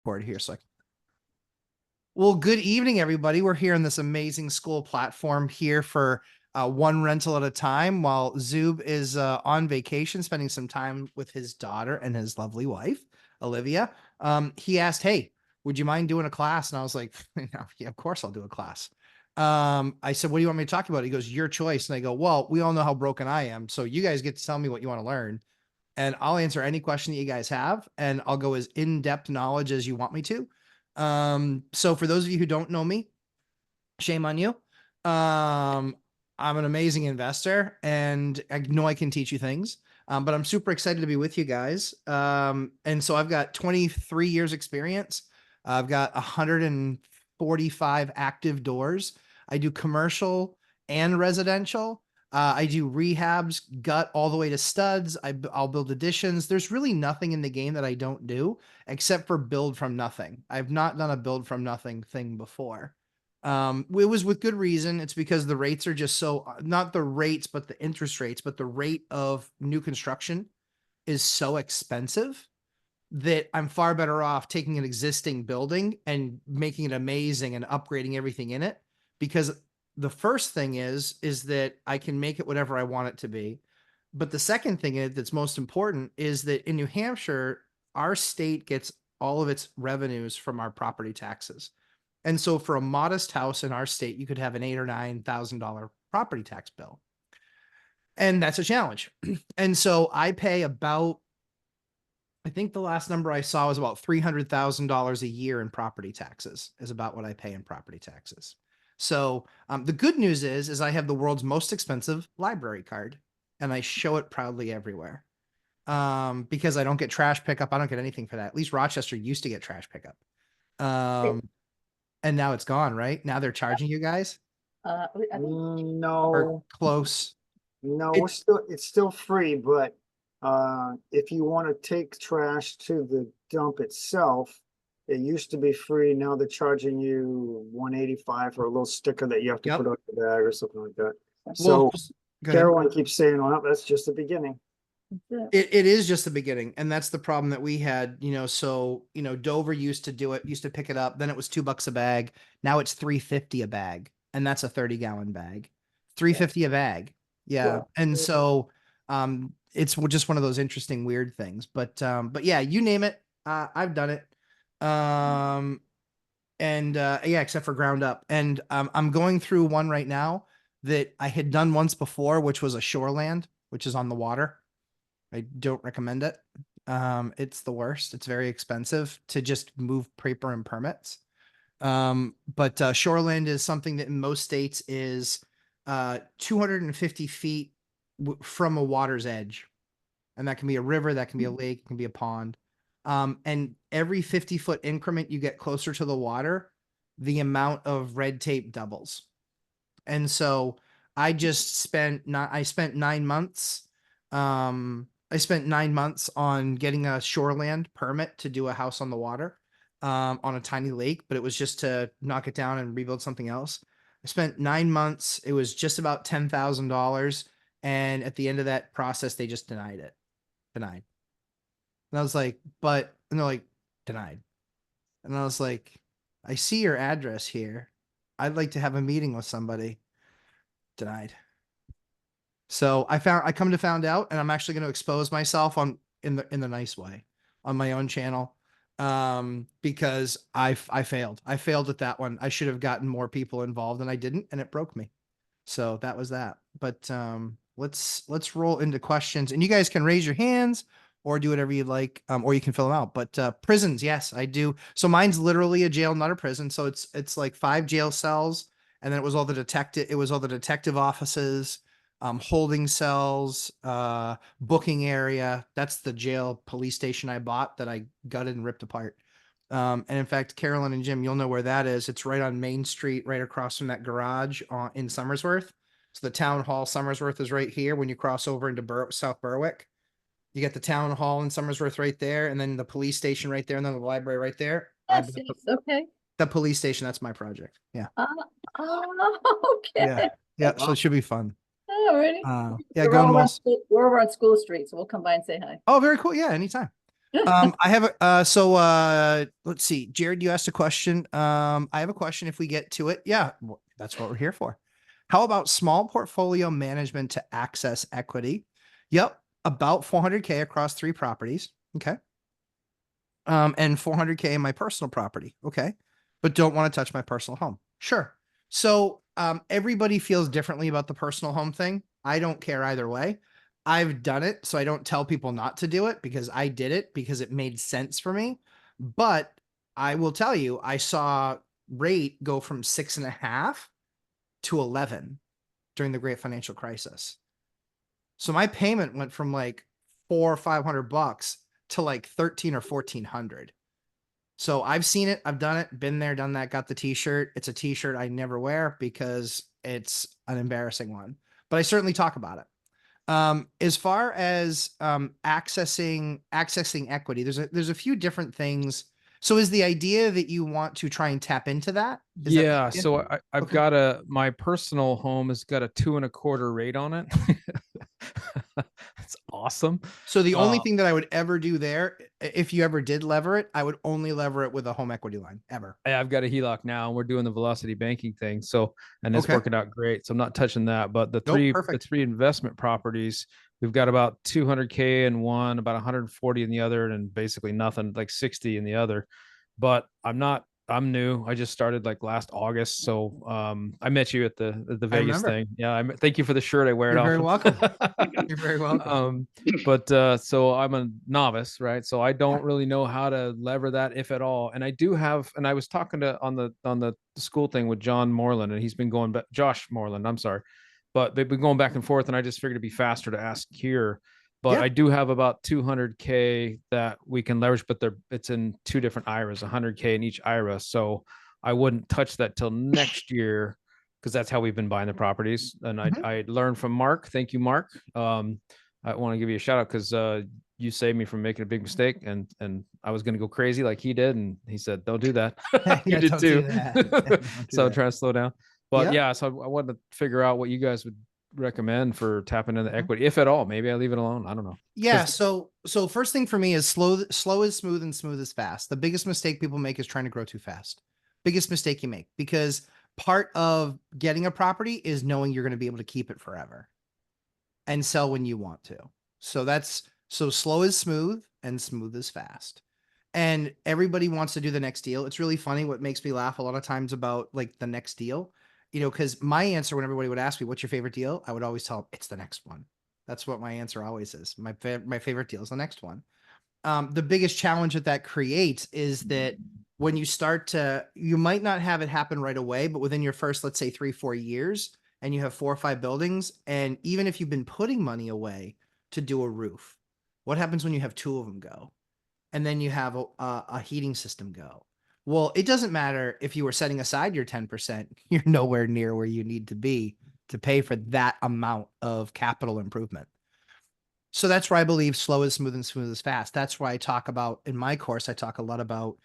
record here. Well, good evening, everybody. We're here on this amazing school platform here for one rental at a time while Zub is on vacation, spending some time with his daughter and his lovely wife, Olivia. He asked, hey, would you mind doing a class? And I was like, yeah, of course I'll do a class. I said, what do you want me to talk about? He goes, your choice. And I go, well, we all know how broken I am. So you guys get to tell me what you want to learn. And I'll answer any question that you guys have. And I'll go as in-depth knowledge as you want me to. So for those of you who don't know me, shame on you. I'm an amazing investor and I know I can teach you things. But I'm super excited to be with you guys. And so I've got 23 years experience. I've got 145 active doors. I do commercial and residential. I do rehabs, gut all the way to studs. I'll build additions. There's really nothing in the game that I don't do except for build from nothing. I've not done a build from nothing thing before. It was with good reason. It's because the rates are just so, not the rates, but the interest rates, but the rate of new construction is so expensive that I'm far better off taking an existing building and making it amazing and upgrading everything in it. Because the first thing is that I can make it whatever I want it to be. But the second thing that's most important is that in New Hampshire, our state gets all of its revenues from our property taxes. And so for a modest house in our state, you could have an $8,000 or $9,000 property tax bill. And that's a challenge. And so I pay about, I think the last number I saw was about $300,000 a year in property taxes is about what I pay in property taxes. So the good news is I have the world's most expensive library card and I show it proudly everywhere. Because I don't get trash pickup. I don't get anything for that. At least Rochester used to get trash pickup. And now it's gone, right? Now they're charging you guys? No, or close? no, It's it's still free, but if you want to take trash to the dump itself, it used to be free. Now they're charging you $185 for a little sticker that you have to Yep. put on your bag or something like that. Well, So go ahead. Caroline keeps saying, well, that's just the beginning. It is just the beginning. And that's the problem that we had, so, Dover used to do it, used to pick it up. Then it was $2 a bag. Now it's $3.50 a bag. And that's a 30-gallon bag, $3.50 a bag. Yeah. And so, it's just one of those interesting, weird things, but yeah, you name it. I've done it. Yeah, except for ground up. And, I'm going through one right now that I had done once before, which was a shoreland, which is on the water. I don't recommend it. It's the worst. It's very expensive to just move paper and permits. But shoreland is something that in most states is 250 feet from a water's edge. And that can be a river, that can be a lake, it can be a pond. And every 50-foot increment you get closer to the water, the amount of red tape doubles. And so I spent 9 months. I spent 9 months on getting a shoreland permit to do a house on the water, on a tiny lake, but it was just to knock it down and rebuild something else. I spent 9 months. It was just about $10,000. And at the end of that process, they just denied it. Denied. And I was like, and they're like, denied. And I was like, I see your address here. I'd like to have a meeting with somebody. Denied. So I come to find out, and I'm actually going to expose myself in the nice way on my own channel. Because I failed. I failed at that one. I should have gotten more people involved and I didn't, and it broke me. So that was that. But let's roll into questions, and you guys can raise your hands or do whatever you'd like, or you can fill them out. But prisons, yes, I do. So mine's literally a jail, not a prison. So it's like 5 jail cells, and then it was all the detective offices, holding cells, booking area. That's the jail police station I bought that I gutted and ripped apart. And in fact, Carolyn and Jim, you'll know where that is. It's right on Main Street, right across from that garage in Somersworth. So the town hall Somersworth is right here. When you cross over into South Berwick, you get the town hall in Somersworth right there, and then the police station right there, and then the library right there. Yes, okay. The police station, that's my project. Yeah. Okay. Yeah. So it should be fun. Alrighty. Yeah, going well. We're over on School Street, so we'll come by and say hi. Oh, very cool. Yeah, anytime. I have let's see. Jared, you asked a question. I have a question if we get to it. Yeah, that's what we're here for. How about small portfolio management to access equity? Yep, about 400K across 3 properties. Okay. And 400K in my personal property. Okay. But don't want to touch my personal home. Sure. So, everybody feels differently about the personal home thing. I don't care either way. I've done it, so I don't tell people not to do it because I did it because it made sense for me. But I will tell you, I saw rate go from 6.5 to 11 during the great financial crisis. So my payment went from like 400 or 500 bucks to like 13 or 1400. So I've seen it, I've done it, been there, done that, got the t-shirt. It's a t-shirt I never wear because it's an embarrassing one, but I certainly talk about it. As far as accessing equity, there's a few different things. So is the idea that you want to try and tap into that? Is that the Yeah, idea? so I've Okay. got my personal home has got a 2.25 rate on it. It's awesome. So the only Uh, thing that I would ever do there, if you ever did lever it, I would only lever it with a home equity line ever. I've got a HELOC now, and we're doing the velocity banking thing. So, and it's Okay. working out great. So I'm not touching that. But the Nope. three the Perfect. three investment properties, we've got about 200K in one, about 140 in the other, and basically nothing, like 60 in the other. But I'm new. I just started like last August. So I met you at the I Vegas remember. thing. Yeah, thank you for the shirt. I wear it You're very often. welcome. You're very welcome. But so I'm a novice, right? So I don't really know how to lever that, if at all. And I do have, and I was talking to on the school thing with John Moreland, and he's been going back, Josh Moreland, I'm sorry, but they've been going back and forth, and I just figured it'd be faster to ask here. But Yeah. I do have about 200K that we can leverage, but it's in 2 different IRAs, 100K in each IRA. So I wouldn't touch that till next year because that's how we've been buying the properties. And I Mhm. I learned from Mark. Thank you, Mark. I want to give you a shout out because you saved me from making a big mistake, and I was going to go crazy like he did, and he said, "Don't do that." You Yeah, did don't do too. that. Don't do So I'm that. trying to slow down. But Yeah. yeah, so I wanted to figure out what you guys would recommend for tapping into Mhm. equity, if at all. Maybe I leave it alone. I don't know. Yeah, Because so first thing for me is slow is smooth and smooth is fast. The biggest mistake people make is trying to grow too fast. Biggest mistake you make because part of getting a property is knowing you're going to be able to keep it forever and sell when you want to. So slow is smooth and smooth is fast. And everybody wants to do the next deal. It's really funny what makes me laugh a lot of times about like the next deal, because my answer when everybody would ask me, what's your favorite deal? I would always tell them it's the next one. That's what my answer always is. My favorite deal is the next one. The biggest challenge that creates is that when you start to, you might not have it happen right away, but within your first, let's say 3, 4 years, and you have 4 or 5 buildings, and even if you've been putting money away to do a roof, what happens when you have 2 of them go? And then you have a heating system go. Well, it doesn't matter if you were setting aside your 10%, you're nowhere near where you need to be to pay for that amount of capital improvement. So that's where I believe slow is smooth and smooth is fast. That's why I talk about in my course, I talk a lot about,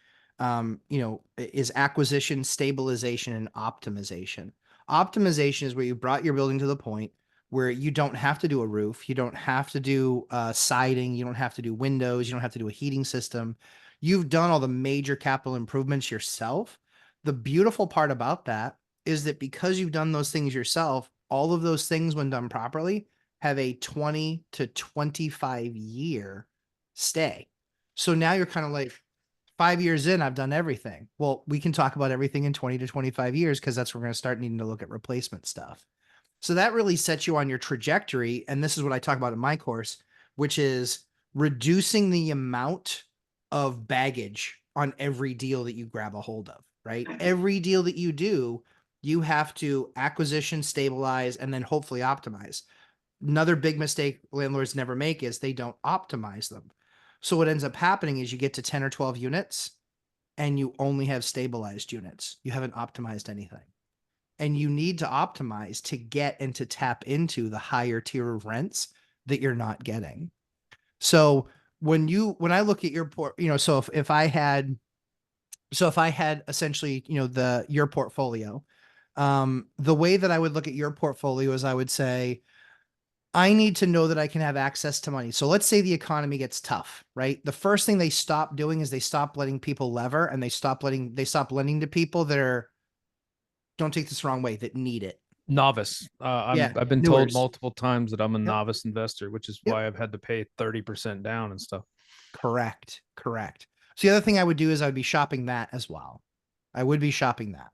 is acquisition, stabilization, and optimization. Optimization is where you brought your building to the point where you don't have to do a roof, you don't have to do siding, you don't have to do windows, you don't have to do a heating system. You've done all the major capital improvements yourself. The beautiful part about that is that because you've done those things yourself, all of those things, when done properly, have a 20 to 25 year stay. So now you're kind of like 5 years in, I've done everything. Well, we can talk about everything in 20 to 25 years because that's where we're going to start needing to look at replacement stuff. So that really sets you on your trajectory. And this is what I talk about in my course, which is reducing the amount of baggage on every deal that you grab a hold of, right? Every deal that you do, you have to acquisition, stabilize, and then hopefully optimize. Another big mistake landlords never make is they don't optimize them. So what ends up happening is you get to 10 or 12 units and you only have stabilized units. You haven't optimized anything. And you need to optimize to get and to tap into the higher tier of rents that you're not getting. So when I look at your so if I had essentially, your portfolio, the way that I would look at your portfolio is I would say I need to know that I can have access to money. So let's say the economy gets tough, right? The first thing they stop doing is they stop letting people lever, and they stop lending to people that are, don't take this the wrong way, that need it. Novice. Yeah. I've been told Newers. multiple times that I'm a Yep. novice investor, which is Yep. why I've had to pay 30% down and stuff. Correct. Correct. So the other thing I would do is I would be shopping that as well. I would be shopping that.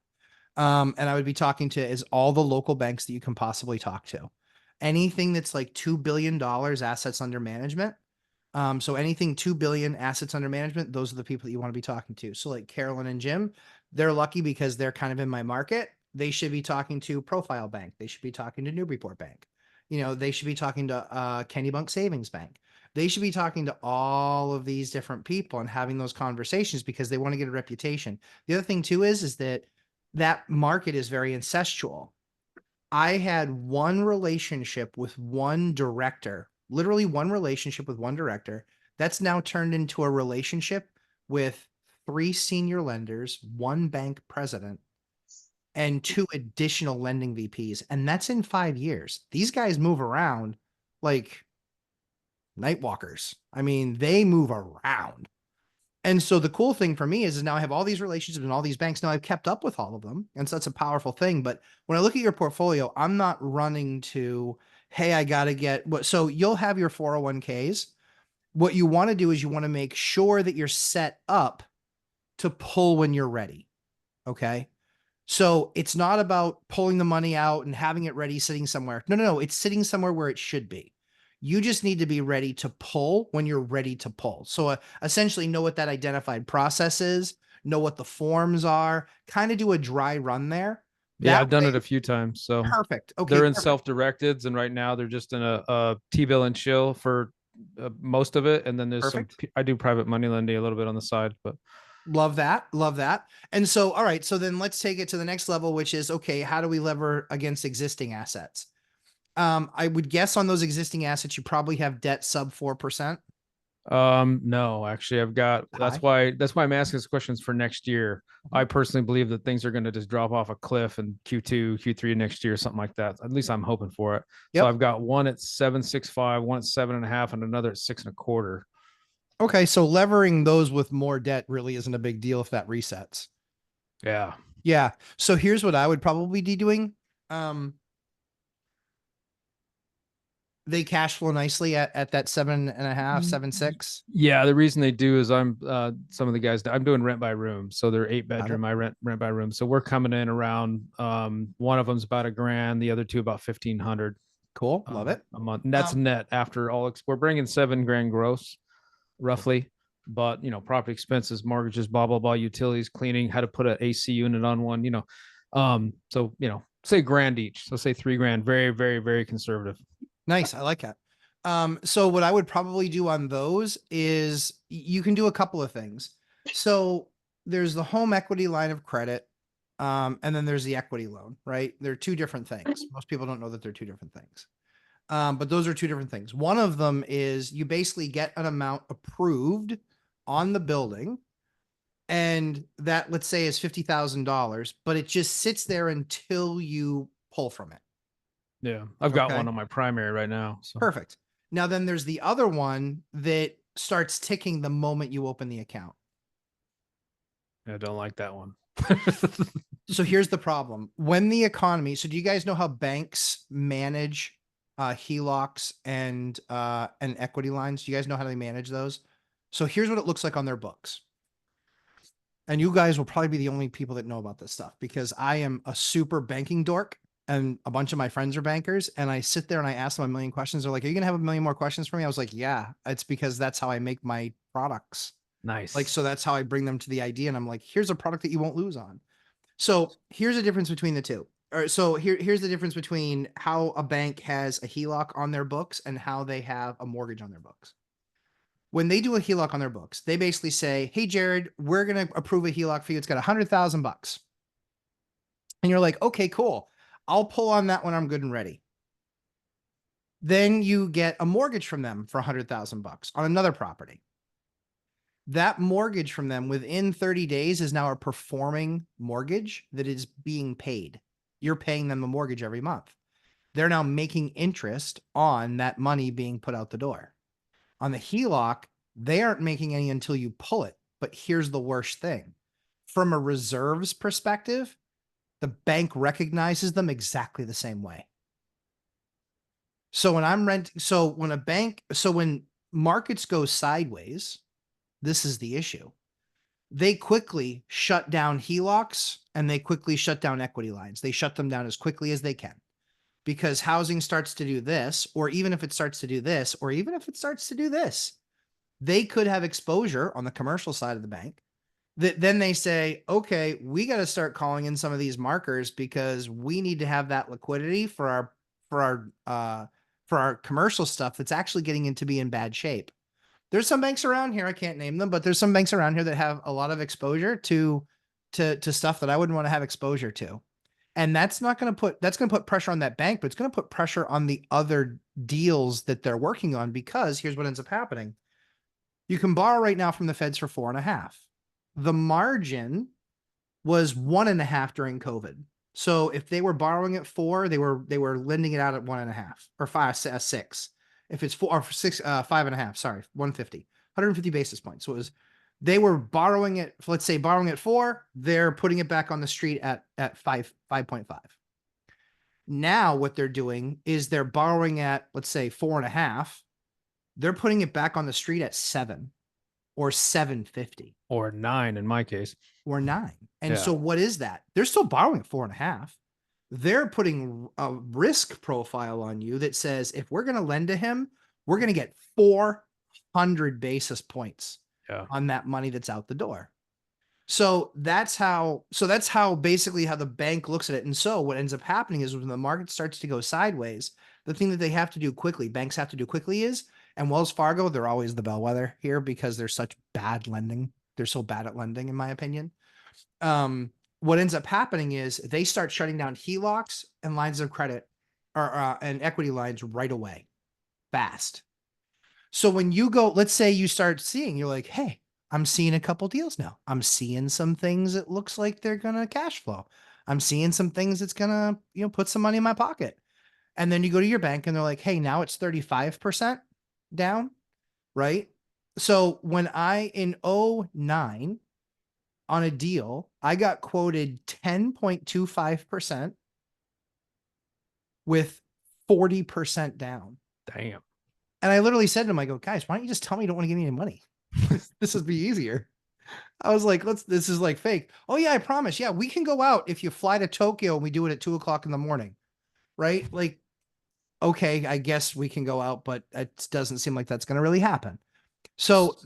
And I would be talking to is all the local banks that you can possibly talk to. Anything that's like $2 billion assets under management. So anything 2 billion assets under management, those are the people that you want to be talking to. So like Carolyn and Jim, they're lucky because they're kind of in my market. They should be talking to Profile Bank. They should be talking to Newburyport Bank. You know, they should be talking to Kennybunk Savings Bank. They should be talking to all of these different people and having those conversations because they want to get a reputation. The other thing too is that that market is very incestual. I had one relationship with one director, literally one relationship with one director. That's now turned into a relationship with 3 senior lenders, 1 bank president, and 2 additional lending VPs. And that's in 5 years. These guys move around like night walkers. I mean, they move around. And so the cool thing for me is now I have all these relationships and all these banks. Now I've kept up with all of them. And so that's a powerful thing. But when I look at your portfolio, I'm not running to, hey, I got to get what. So you'll have your 401ks. What you want to do is you want to make sure that you're set up to pull when you're ready. Okay. So it's not about pulling the money out and having it ready, sitting somewhere. No, no, no. It's sitting somewhere where it should be. You just need to be ready to pull when you're ready to pull. So essentially know what that identified process is, know what the forms are, kind of do a dry run there. Yeah, That I've done it way, a few times. So perfect. Okay, they're in perfect. self-directeds, and right now they're just in a T-bill and chill for most of it. And then there's some, Perfect. I do private money lending a little bit on the side, but Love that. Love that. And so, all right. So then let's take it to the next level, which is, okay, how do we lever against existing assets? I would guess on those existing assets, you probably have debt sub 4%. no, actually I've got, High. that's why I'm asking these questions for next year. I personally believe that things are going to just drop off a cliff in Q2, Q3 next year, something like that. At least I'm hoping for it. So Yep. I've got one at 7.65, one at 7.5, and another at 6.25. Okay. So levering those with more debt really isn't a big deal if that resets. Yeah. Yeah. So here's what I would probably be doing. They cash flow nicely at that 7.5, 7.6. Yeah, the reason they do is I'm some of the guys I'm doing rent by room, so they're 8 bedroom. Got I rent by room, so we're coming in around one of them's about $1,000, the other two about 1,500 Cool. Love it. a month. And that's net after all. We're bringing $7,000 gross, roughly. But property expenses, mortgages, blah blah blah, utilities, cleaning, how to put an AC unit on one. So say grand each. So say $3,000. Very very very conservative. Nice. I like that. So what I would probably do on those is you can do a couple of things. So there's the home equity line of credit. And then there's the equity loan, right? They're 2 different things. Most people don't know that they're 2 different things. But those are 2 different things. One of them is you basically get an amount approved on the building. And that, let's say, is $50,000, but it just sits there until you pull from it. Yeah, I've got Okay. one on my primary right now. So Perfect. Now then there's the other one that starts ticking the moment you open the account. I don't like that one. So here's the problem. When the economy, so do you guys know how banks manage HELOCs and equity lines? Do you guys know how they manage those? So here's what it looks like on their books. And you guys will probably be the only people that know about this stuff because I am a super banking dork and a bunch of my friends are bankers. And I sit there and I ask them a million questions. They're like, are you going to have a million more questions for me? I was like, yeah, it's because that's how I make my products. Nice. Like, so that's how I bring them to the idea. And I'm like, here's a product that you won't lose on. So here's a difference between the two. Or so here's the difference between how a bank has a HELOC on their books and how they have a mortgage on their books. When they do a HELOC on their books, they basically say, hey, Jared, we're going to approve a HELOC for you. It's got $100,000. And you're like, okay, cool. I'll pull on that when I'm good and ready. Then you get a mortgage from them for $100,000 on another property. That mortgage from them within 30 days is now a performing mortgage that is being paid. You're paying them the mortgage every month. they're now making interest on that money being put out the door. On the HELOC, they aren't making any until you pull it. But here's the worst thing. From a reserves perspective, the bank recognizes them exactly the same way. So when I'm renting, when markets go sideways, this is the issue. They quickly shut down HELOCs and they quickly shut down equity lines. They shut them down as quickly as they can because housing starts to do this, or even if it starts to do this, or even if it starts to do this, they could have exposure on the commercial side of the bank. Then they say, okay, we got to start calling in some of these markers because we need to have that liquidity for our commercial stuff that's actually getting into be in bad shape. There's some banks around here, I can't name them, but there's some banks around here that have a lot of exposure to stuff that I wouldn't want to have exposure to. And that's going to put pressure on that bank, but it's going to put pressure on the other deals that they're working on, because here's what ends up happening. You can borrow right now from the feds for 4.5. The margin was 1.5 during COVID. So if they were borrowing at 4, they were lending it out at 1.5 or 6. If it's 4 or 6, 5.5, sorry, 150 basis points. So they were borrowing it, let's say borrowing at 4, they're putting it back on the street at 5.5. Now what they're doing is they're borrowing at, let's say 4.5. They're putting it back on the street at 7 or 750 or 9 in my case, or 9. And so what is that? They're still borrowing at 4.5. They're putting a risk profile on you that says, if we're going to lend to him, we're going to get 400 basis points on that money that's out the door. So that's how basically how the bank looks at it. And so what ends up happening is when the market starts to go sideways, the thing that they have to do quickly, banks have to do quickly is, and Wells Fargo, they're always the bellwether here because they're such bad lending. They're so bad at lending, in my opinion. What ends up happening is they start shutting down HELOCs and lines of credit and equity lines right away, fast. So when you go, let's say you start seeing, you're like, hey, I'm seeing a couple deals now. I'm seeing some things that looks like they're going to cash flow. I'm seeing some things that's going to, put some money in my pocket. And then you go to your bank and they're like, hey, now it's 35% down, right? So when in 2009 on a deal, I got quoted 10.25% with 40% down. Damn. And I literally said to him, I go, guys, why don't you just tell me you don't want to give me any money? This would be easier. I was like, this is like fake. Oh yeah, I promise. Yeah, we can go out if you fly to Tokyo and we do it at 2:00 in the morning. Right? Like, okay, I guess we can go out, but it doesn't seem like that's going to really happen. So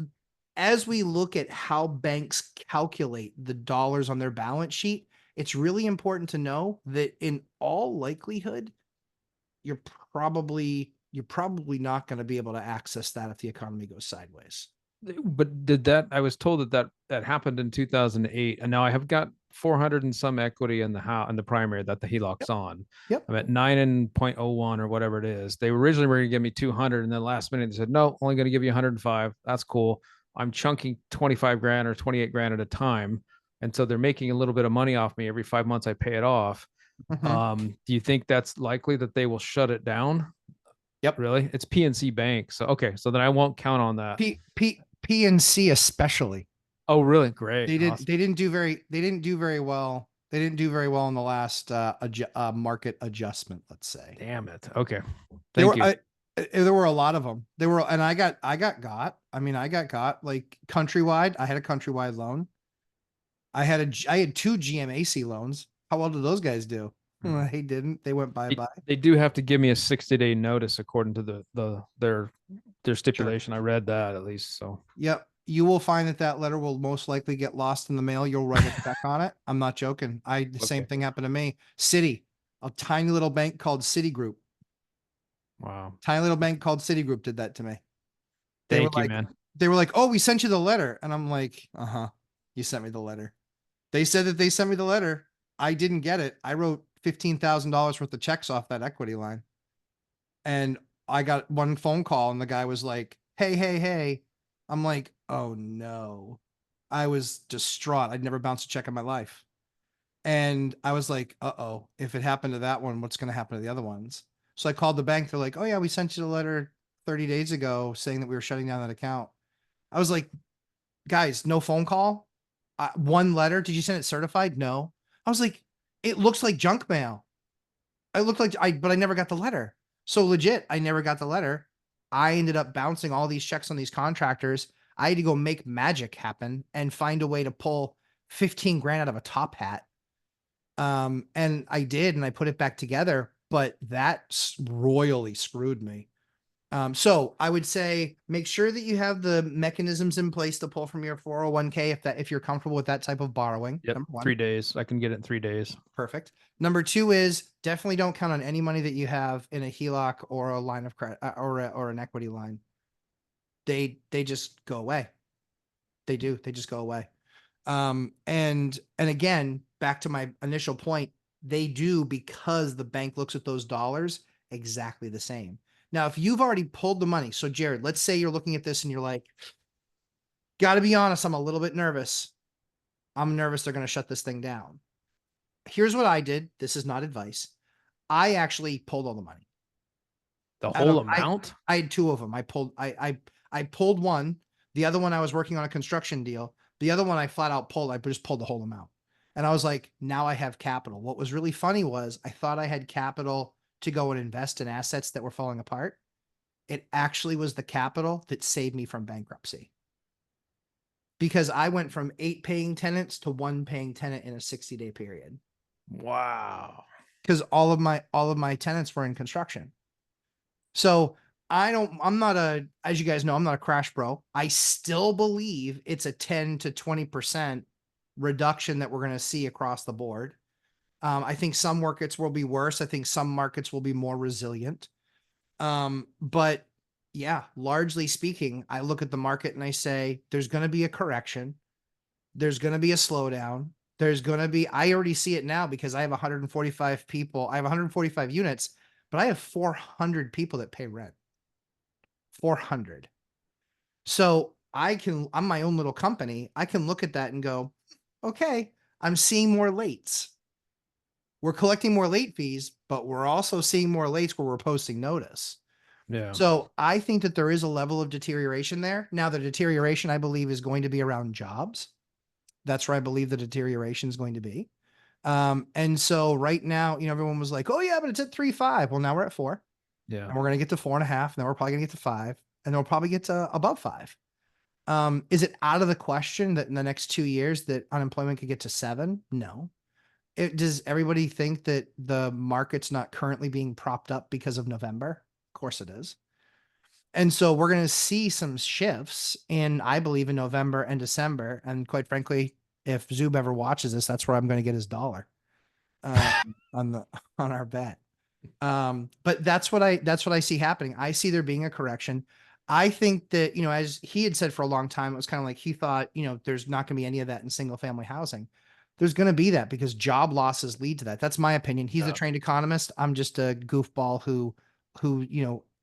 as we look at how banks calculate the dollars on their balance sheet, it's really important to know that in all likelihood, you're probably not going to be able to access that if the economy goes sideways. But I was told that happened in 2008, and now I have got 400 and some equity in the primary that the HELOC's on. Yep. I'm at 9.01 or whatever it is. They originally were going to give me 200, and then last minute they said, no, only going to give you 105. That's cool. I'm chunking 25 grand or 28 grand at a time. And so they're making a little bit of money off me every 5 months I pay it off. Mm-hmm. Do you think that's likely that they will shut it down? Yep. Really? It's PNC Bank. So, okay. So then I won't count on that. PNC especially. Oh, really? Great. They didn't do very well. They didn't do very well in the last market adjustment, let's say. Damn it. Okay. Thank you. There were a lot of them. And I got got like Countrywide. I had a Countrywide loan. I had 2 GMAC loans. How well did those guys do? They didn't. They went bye-bye. They do have to give me a 60-day notice according to their stipulation. Sure. I read that at least. So yep. You will find that letter will most likely get lost in the mail. You'll write a check on it. I'm not joking. The same thing happened to me. Citi, a tiny little bank called Citigroup. Wow. Tiny little bank called Citigroup did that to me. Thank you, man. They were like, oh, we sent you the letter. And I'm like, you sent me the letter. They said that they sent me the letter. I didn't get it. I wrote $15,000 worth of checks off that equity line. And I got one phone call and the guy was like, hey. I'm like, oh no. I was distraught. I'd never bounced a check in my life. And I was like, if it happened to that one, what's going to happen to the other ones? So I called the bank. They're like, oh yeah, we sent you the letter 30 days ago saying that we were shutting down that account. I was like, guys, no phone call. One letter. Did you send it certified? No. I was like, it looks like junk mail. I looked like but I never got the letter. So legit, I never got the letter. I ended up bouncing all these checks on these contractors. I had to go make magic happen and find a way to pull 15 grand out of a top hat. And I did, and I put it back together, but that royally screwed me. So I would say make sure that you have the mechanisms in place to pull from your 401k if you're comfortable with that type of borrowing. Yep. Number 1. 3 days. I can get it in 3 days. Perfect. Number 2 is definitely don't count on any money that you have in a HELOC or a line of credit or an equity line. They just go away. They do. They just go away. And again, back to my initial point, they do because the bank looks at those dollars exactly the same. Now, if you've already pulled the money, so Jared, let's say you're looking at this and you're like, got to be honest, I'm a little bit nervous. I'm nervous they're going to shut this thing down. Here's what I did. This is not advice. I actually pulled all the money. The whole amount? I had 2 of them. I pulled one. The other one I was working on a construction deal. The other one I flat out pulled. I just pulled the whole amount. And I was like, now I have capital. What was really funny was I thought I had capital to go and invest in assets that were falling apart. It actually was the capital that saved me from bankruptcy. Because I went from 8 paying tenants to 1 paying tenant in a 60-day period. Wow. Because all of my tenants were in construction. So I'm not as you guys know, I'm not a crash bro. I still believe it's a 10 to 20% reduction that we're going to see across the board. I think some markets will be worse. I think some markets will be more resilient. But yeah, largely speaking, I look at the market and I say, there's going to be a correction. There's going to be a slowdown. I already see it now because I have 145 people. I have 145 units, but I have 400 people that pay rent. 400. So I'm my own little company. I can look at that and go, okay, I'm seeing more lates. We're collecting more late fees, but we're also seeing more lates where we're posting notice. Yeah. So I think that there is a level of deterioration there. Now, the deterioration, I believe, is going to be around jobs. That's where I believe the deterioration is going to be. And so right now, everyone was like, oh yeah, but it's at 3.5. Well, now we're at 4. Yeah. And we're going to get to 4.5. And then we're probably going to get to 5. And then we'll probably get to above 5. Is it out of the question that in the next 2 years that unemployment could get to 7? No. Does everybody think that the market's not currently being propped up because of November? Of course it is. And so we're going to see some shifts I believe in November and December. And quite frankly, if Zoob ever watches this, that's where I'm going to get his dollar on our bet. But that's what I see happening. I see there being a correction. I think that, as he had said for a long time, it was kind of like he thought, there's not going to be any of that in single family housing. There's going to be that because job losses lead to that. That's my opinion. He's a trained economist. I'm just a goofball who,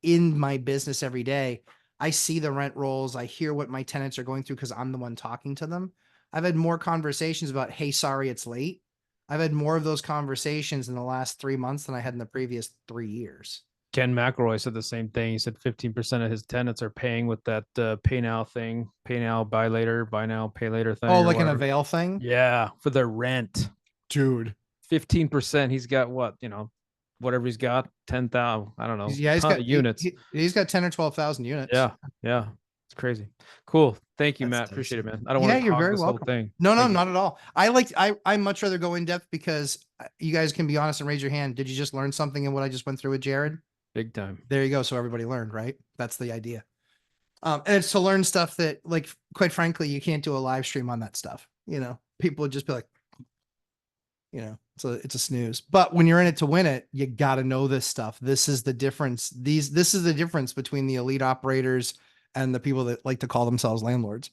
in my business every day, I see the rent rolls. I hear what my tenants are going through because I'm the one talking to them. I've had more conversations about, hey, sorry, it's late. I've had more of those conversations in the last 3 months than I had in the previous 3 years. Ken McElroy said the same thing. He said 15% of his tenants are paying with that pay now thing, pay now, buy later, buy now, pay later thing. Oh, like an avail thing? Yeah, for their rent. Dude. 15%. He's got what, whatever he's got, 10,000. I don't know. Yeah, he's got units. He's got 10 or 12,000 units. Yeah. It's crazy. Cool. Thank you, That's Matt. Appreciate it, decent. man. I don't want to you're hog very this welcome. whole thing. No, Thank you. not at all. I much rather go in depth because you guys can be honest and raise your hand. Did you just learn something in what I just went through with Jared? Big time. There you go. So everybody learned, right? That's the idea. And it's to learn stuff that, like, quite frankly, you can't do a live stream on that stuff. People would just be like, it's a snooze. But when you're in it to win it, you got to know this stuff. This is the difference. This is the difference between the elite operators and the people that like to call themselves landlords.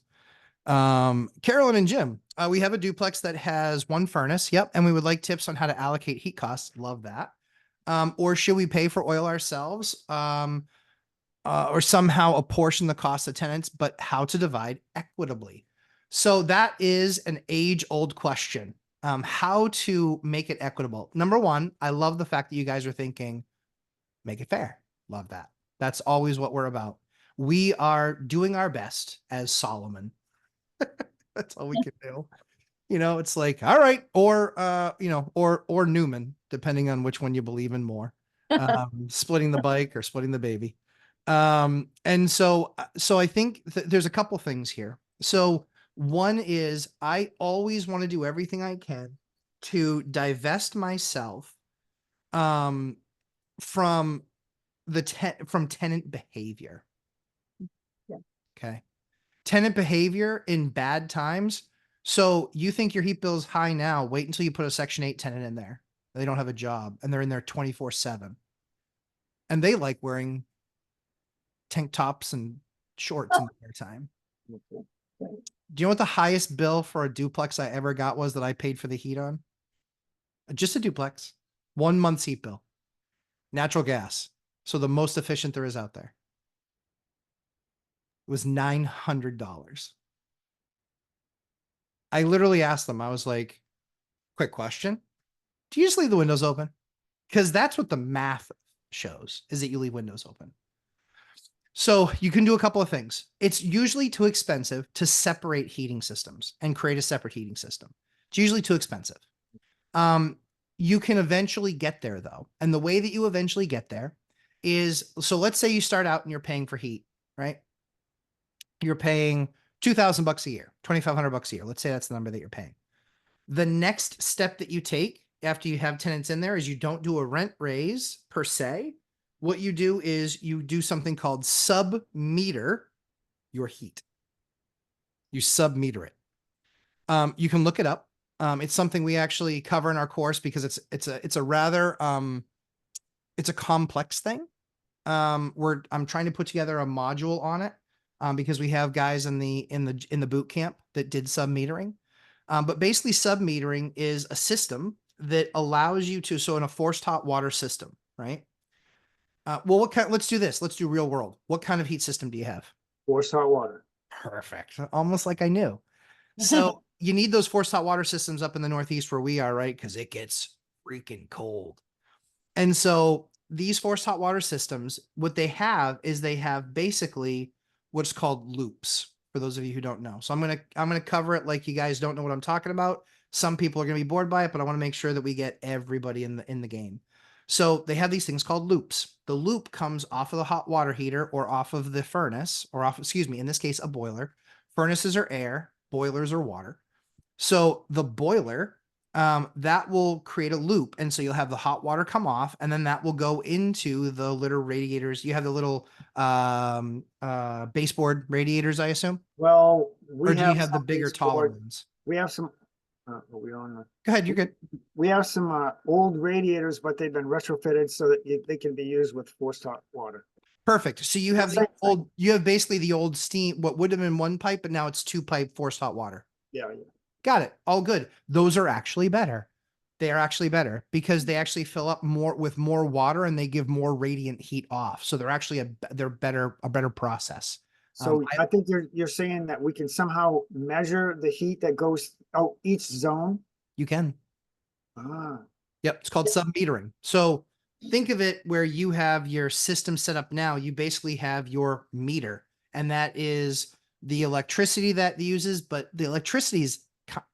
Carolyn and Jim, we have a duplex that has 1 furnace. Yep. And we would like tips on how to allocate heat costs. Love that. Or should we pay for oil ourselves? Or somehow apportion the cost of tenants, but how to divide equitably. So that is an age-old question. How to make it equitable. Number 1, I love the fact that you guys are thinking, Make it fair. Love that. That's always what we're about. We are doing our best as Solomon. That's all we can do. You know, it's like, all right, or or Newman, depending on which one you believe in more. Splitting the bike or splitting the baby. And so I think there's a couple things here. So one is I always want to do everything I can to divest myself from from tenant behavior. Yeah. Okay. Tenant behavior in bad times. So you think your heat bill's high now, wait until you put a Section 8 tenant in there. They don't have a job and they're in there 24/7. And they like wearing tank tops and shorts in their time. Okay. Do you know what the highest bill for a duplex I ever got was that I paid for the heat on? Just a duplex. 1 month's heat bill. Natural gas. So the most efficient there is out there. It was $900. I literally asked them, I was like, quick question. Do you just leave the windows open? Because that's what the math shows, is that you leave windows open. So you can do a couple of things. It's usually too expensive to separate heating systems and create a separate heating system. It's usually too expensive. You can eventually get there though. And the way that you eventually get there is, so let's say you start out and you're paying for heat, right? You're paying $2,000 a year, $2,500 a year. Let's say that's the number that you're paying. The next step that you take after you have tenants in there is you don't do a rent raise per se. What you do is you do something called sub-meter your heat. You sub-meter it. You can look it up. It's something we actually cover in our course because it's a rather it's a complex thing. I'm trying to put together a module on it because we have guys in the boot camp that did sub-metering. But basically sub-metering is a system that allows you to, so in a forced hot water system, right? Well, let's do this. Let's do real world. What kind of heat system do you have? Forced hot water. Perfect. Almost like I knew. So you need those forced hot water systems up in the Northeast where we are, right? Because it gets freaking cold. And so these forced hot water systems, what they have is they have basically what's called loops, for those of you who don't know. So I'm gonna cover it like you guys don't know what I'm talking about. Some people are gonna be bored by it, but I want to make sure that we get everybody in the game. So they have these things called loops. The loop comes off of the hot water heater or off of the furnace, or off, excuse me, in this case, a boiler. Furnaces are air, boilers are water. So the boiler, that will create a loop. And so you'll have the hot water come off, and then that will go into the little radiators. You have the little baseboard radiators, I assume? Well, Or we do you have the some bigger, baseboard- taller ones? We have some, are we on? Go ahead, you're good. We have some old radiators, but they've been retrofitted so that they can be used with forced hot water. Perfect. So you have Same the thing. old, you have basically the old steam, what would have been one pipe, but now it's 2-pipe forced hot water. Yeah, yeah. Got it. All good. Those are actually better. They are actually better because they actually fill up more with more water and they give more radiant heat off. So they're actually a better process. So I think you're saying that we can somehow measure the heat that goes out each zone. You can. Ah, Yep. It's called sub-metering. So think of it where you have your system set up now. You basically have your meter, and that is the electricity that uses, but the electricity is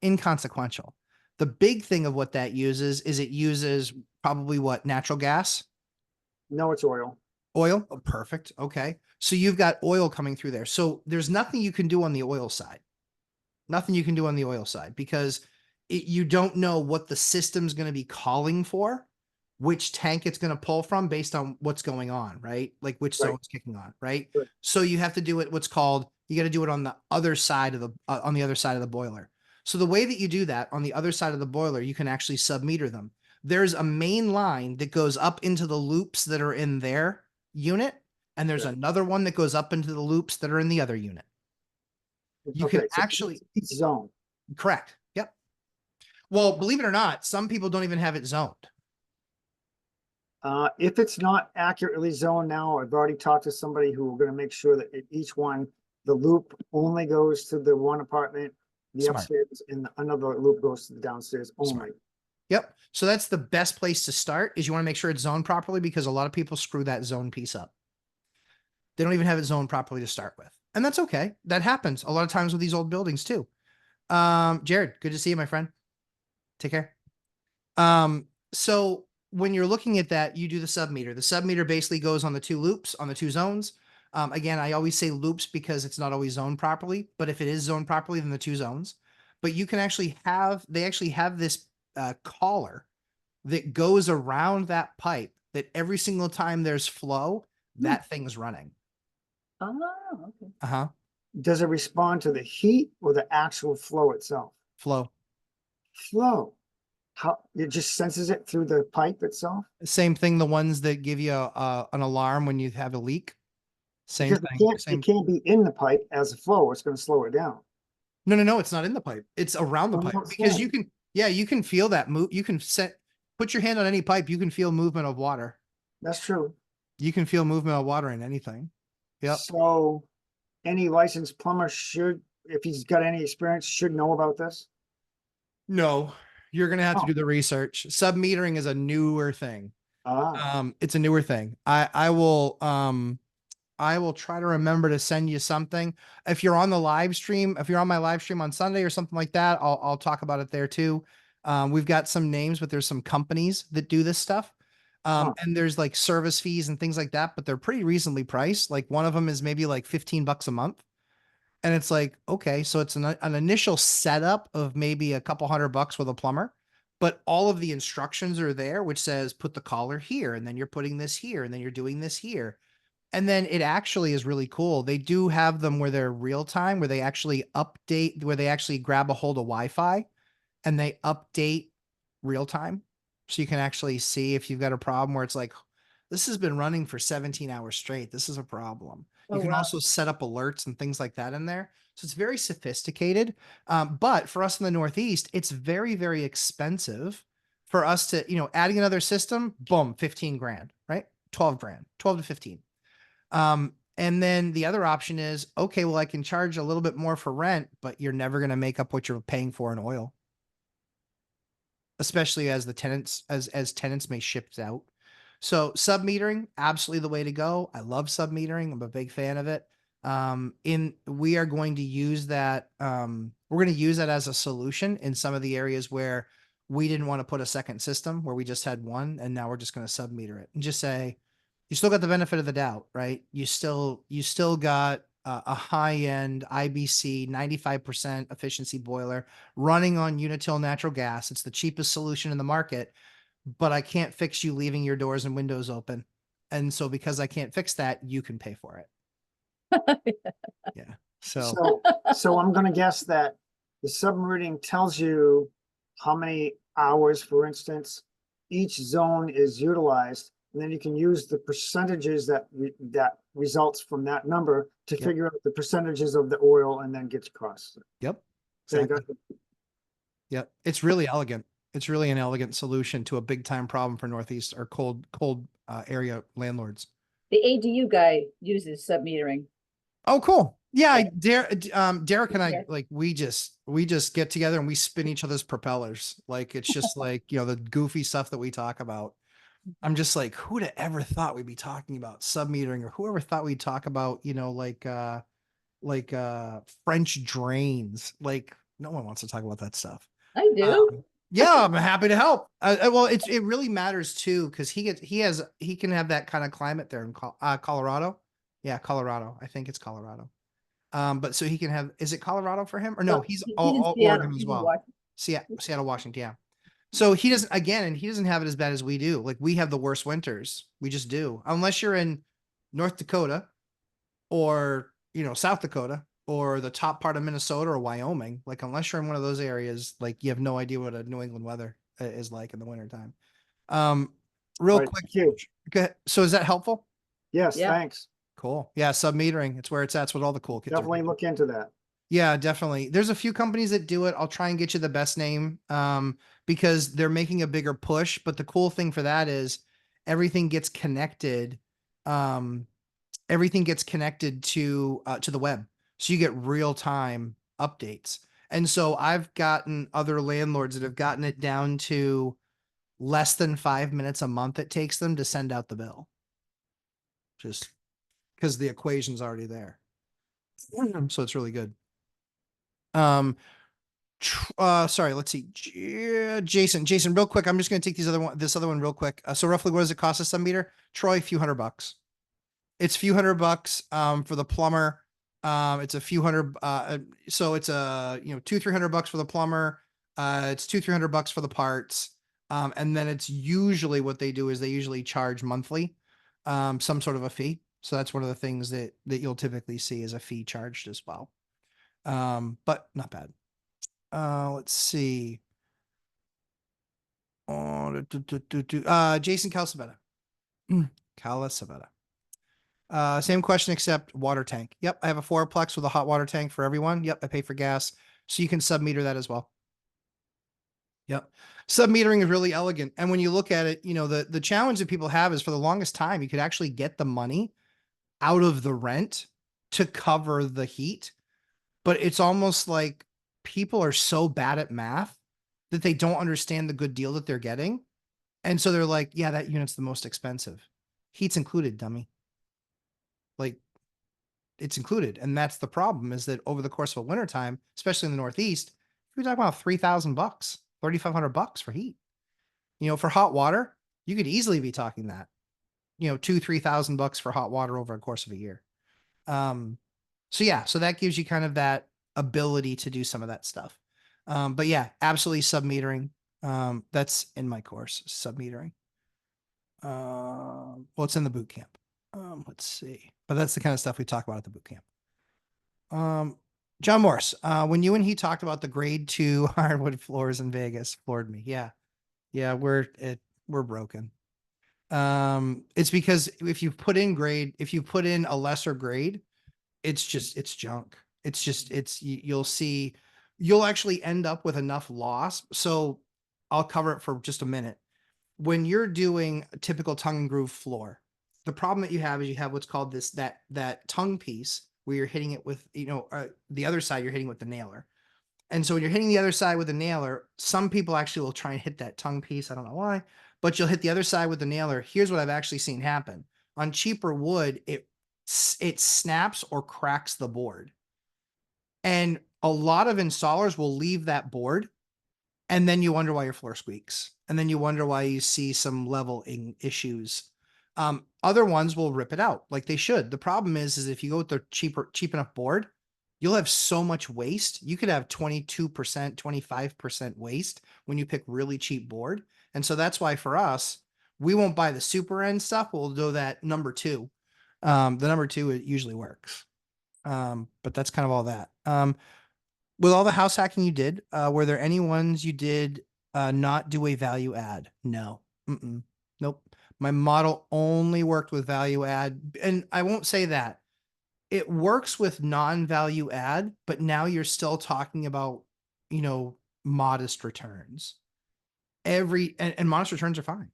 inconsequential. The big thing of what that uses is it uses probably what? Natural gas? no, it's oil. Oil? Oh, perfect. Okay. So you've got oil coming through there. So there's nothing you can do on the oil side. Nothing you can do on the oil side because you don't know what the system's going to be calling for, which tank it's going to pull from based on what's going on, right? Like which Right. zone's kicking on, right? Right. So you have to do it what's called, you got to do it on the other side of the boiler. So the way that you do that on the other side of the boiler, you can actually sub-meter them. There's a main line that goes up into the loops that are in their unit, and there's Yeah. another one that goes up into the loops that are in the other unit. You can Okay, so actually, each zone. correct. Yep. Well, believe it or not, some people don't even have it zoned. If it's not accurately zoned now, I've already talked to somebody who are gonna make sure that each one, the loop only goes to the one apartment, the Smart. upstairs, and another loop goes to the downstairs only. Smart. Yep. So that's the best place to start is you want to make sure it's zoned properly because a lot of people screw that zone piece up. They don't even have it zoned properly to start with. And that's okay. That happens a lot of times with these old buildings too. Jared, good to see you, my friend. Take care. So when you're looking at that, you do the sub meter. The sub meter basically goes on the two loops, on the two zones. Again, I always say loops because it's not always zoned properly, but if it is zoned properly, then the two zones. But you can actually they actually have this collar that goes around that pipe that every single time there's flow, that thing's running. Oh, okay. Uh-huh. Does it respond to the heat or the actual flow itself? Flow. Flow. How it just senses it through the pipe itself? Same thing, the ones that give you an alarm when you have a leak. Same Because thing. Same. it can't be in the pipe as a flow. It's going to slow it down. No, it's not in the pipe. It's around the Oh, pipe no, it's because not. you can, yeah, you can feel that move. You can put your hand on any pipe. You can feel movement of water. That's true. You can feel movement of water in anything. Yep. So any licensed plumber should, if he's got any experience, should know about this. No, you're going to have to Oh. do the research. Sub metering is a newer thing. Ah, It's a newer thing. I will try to remember to send you something. If you're on the live stream, if you're on my live stream on Sunday or something like that, I'll talk about it there too. We've got some names, but there's some companies that do this stuff. And there's like service fees and things like that, but they're pretty reasonably priced. Like one of them is maybe like $15 a month. And it's like, okay, so it's an initial setup of maybe a couple $100 with a plumber, but all of the instructions are there, which says put the collar here, and then you're putting this here, and then you're doing this here. And then it actually is really cool. They do have them where they're real time, where they actually update, where they actually grab a hold of Wi-Fi and they update real time. So you can actually see if you've got a problem where it's like, this has been running for 17 hours straight. This is a problem. You Oh, can wow. also set up alerts and things like that in there. So it's very sophisticated. But for us in the Northeast, it's very, very expensive for us to, adding another system, boom, 15 grand, right? 12 grand, 12 to 15. And then the other option is, okay, well, I can charge a little bit more for rent, but you're never going to make up what you're paying for in oil. Especially as the tenants, as tenants may shift out. So sub metering, absolutely the way to go. I love sub metering. I'm a big fan of it. We are going to use that. We're going to use that as a solution in some of the areas where we didn't want to put a second system, where we just had one, and now we're just going to sub meter it and just say, you still got the benefit of the doubt, right? You still got a high end IBC 95% efficiency boiler running on Unitil natural gas. It's the cheapest solution in the market, but I can't fix you leaving your doors and windows open. And so because I can't fix that, you can pay for it. Yeah. so I'm going to guess that the subreading tells you how many hours, for instance, each zone is utilized. And then you can use the percentages that results from that number to Yep. figure out the percentages of the oil and then get your costs. Yep. So you Exactly. got Yep. It's really elegant. It's really an elegant solution to a big time problem for Northeast or cold area landlords. The ADU guy uses sub-metering. Oh, cool. Yeah. Yeah. Derek and I, Yeah. like, we just get together and we spin each other's propellers. Like, it's just like, the goofy stuff that we talk about. I'm just like, who'd have ever thought we'd be talking about sub-metering, or whoever thought we'd talk about, French drains. Like, no one wants to talk about that stuff. I do. Yeah, I'm happy to help. Well, it really matters too, because he can have that kind of climate there in Colorado. Yeah, Colorado. I think it's Colorado. But so he can have, is it Colorado for him? Or no, Well, he's in all Seattle. Oregon He's as in well. Washington. Seattle, Washington. Yeah. So he doesn't, again, and he doesn't have it as bad as we do. Like, we have the worst winters. We just do. Unless you're in North Dakota or, South Dakota or the top part of Minnesota or Wyoming. Like, unless you're in one of those areas, like, you have no idea what a New England weather is like in the wintertime. Real Right, quick. thank you. Okay. So is that helpful? Yes, Yeah. thanks. Cool. Yeah. Sub-metering. It's where it's at. It's what all the cool kids are Definitely doing. look into that. Yeah, definitely. There's a few companies that do it. I'll try and get you the best name, because they're making a bigger push. But the cool thing for that is everything gets connected. Everything gets connected to the web, so you get real time updates. And so I've gotten other landlords that have gotten it down to less than 5 minutes a month it takes them to send out the bill. Just because the equation's already there. So it's really good. Sorry, let's see. Jason, real quick. I'm just going to take this other one real quick. So roughly what does it cost a sub meter? Troy, a few $100. It's a few $100 for the plumber. It's a few hundred, so it's a, $200-300 for the plumber. It's $200-300 for the parts. And then it's usually what they do is they usually charge monthly, some sort of a fee. So that's one of the things that you'll typically see is a fee charged as well. But not bad. Let's see. Jason Calcavetta. Calcavetta. Same question except water tank. Yep, I have a 4-plex with a hot water tank for everyone. Yep, I pay for gas, so you can sub-meter that as well. Yep. Sub-metering is really elegant. And when you look at it, the challenge that people have is for the longest time, you could actually get the money out of the rent to cover the heat. But it's almost like people are so bad at math that they don't understand the good deal that they're getting. And so they're like, yeah, that unit's the most expensive. Heat's included, dummy. Like, it's included. And that's the problem, is that over the course of a wintertime, especially in the Northeast, we're talking about $3,000, $3,500 for heat. For hot water, you could easily be talking that, $2,000-3,000 for hot water over the course of a year. So yeah, so that gives you kind of that ability to do some of that stuff. But yeah, absolutely sub-metering. That's in my course, sub-metering. Well, it's in the boot camp. Let's see, but that's the kind of stuff we talk about at the boot camp. John Morse, when you and he talked about the grade 2 hardwood floors in Vegas, floored me. Yeah, we're broken. It's because if you put in a lesser grade, it's junk. You'll actually end up with enough loss. So I'll cover it for just a minute. When you're doing a typical tongue and groove floor, the problem that you have is you have what's called that tongue piece where you're hitting it with, the other side, you're hitting with the nailer. And so when you're hitting the other side with the nailer, some people actually will try and hit that tongue piece. I don't know why, but you'll hit the other side with the nailer. Here's what I've actually seen happen. On cheaper wood, it snaps or cracks the board. And a lot of installers will leave that board, and then you wonder why your floor squeaks. And then you wonder why you see some leveling issues. Other ones will rip it out like they should. The problem is if you go with the cheap enough board, you'll have so much waste. You could have 22%, 25% waste when you pick really cheap board. And so that's why for us, we won't buy the super end stuff. We'll do that number 2. The number 2, it usually works. But that's kind of all that. With all the house hacking you did, were there any ones you did not do a value add? No. Nope. My model only worked with value add. And I won't say that. It works with non-value add, but now you're still talking about, modest returns. And modest returns are fine.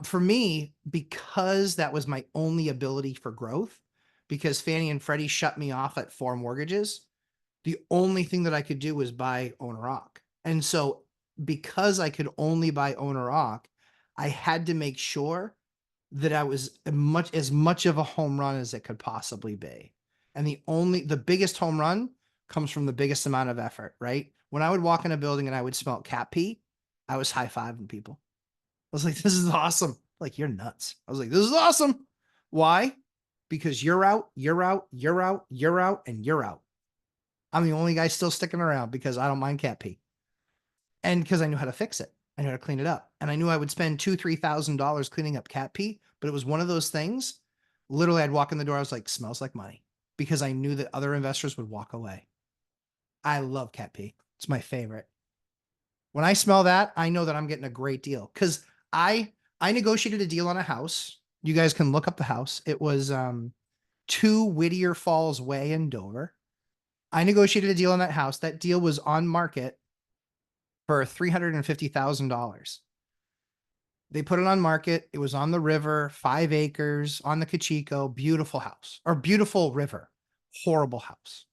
For me, because that was my only ability for growth, because Fannie and Freddie shut me off at 4 mortgages, the only thing that I could do was buy owner-occ. And so because I could only buy owner-occ, I had to make sure that I was as much of a home run as it could possibly be. And the biggest home run comes from the biggest amount of effort, right? When I would walk in a building and I would smell cat pee, I was high-fiving people. I was like, this is awesome. Like, you're nuts. I was like, this is awesome. Why? Because you're out, and you're out. I'm the only guy still sticking around because I don't mind cat pee. And because I knew how to fix it. I knew how to clean it up. And I knew I would spend $2,000-3,000 cleaning up cat pee, but it was one of those things. Literally, I'd walk in the door. I was like, smells like money, because I knew that other investors would walk away. I love cat pee. It's my favorite. When I smell that, I know that I'm getting a great deal, because I negotiated a deal on a house. You guys can look up the house. It was 2 Whittier Falls Way in Dover. I negotiated a deal on that house. That deal was on market for $350,000. They put it on market. It was on the river, 5 acres on the Cachiko, beautiful house, or beautiful river, horrible house.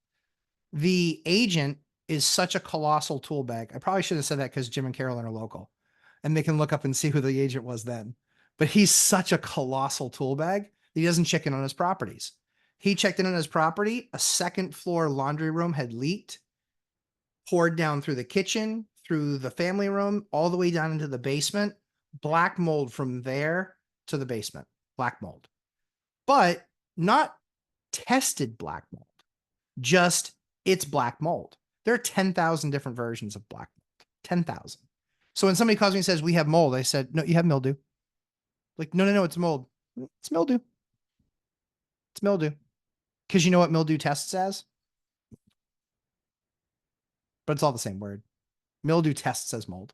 The agent is such a colossal tool bag. I probably should have said that because Jim and Carolyn are local and they can look up and see who the agent was then. But he's such a colossal tool bag that he doesn't check in on his properties. He checked in on his property. A second floor laundry room had leaked, poured down through the kitchen, through the family room, all the way down into the basement. Black mold from there to the basement. Black mold. But not tested black mold. Just it's black mold. There are 10,000 different versions of black mold. 10,000. So when somebody calls me and says, we have mold, I said, no, you have mildew. Like, no, it's mold. It's mildew. It's mildew. Because you know what mildew tests as? But it's all the same word. Mildew tests as mold.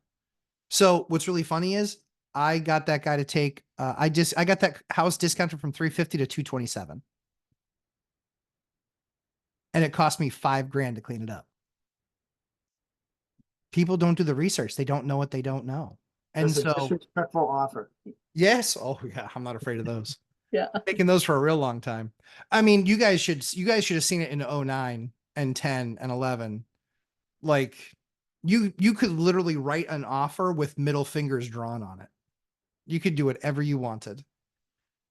So what's really funny is I got that guy to take, I got that house discounted from 350 to 227. And it cost me $5,000 to clean it up. People don't do the research. They don't know what they don't know. And That's a so, disrespectful offer. yes. Oh yeah. I'm not afraid of those. Yeah. Taking those for a real long time. I mean, you guys should have seen it in 09 and 10 and 11. Like you could literally write an offer with middle fingers drawn on it. You could do whatever you wanted.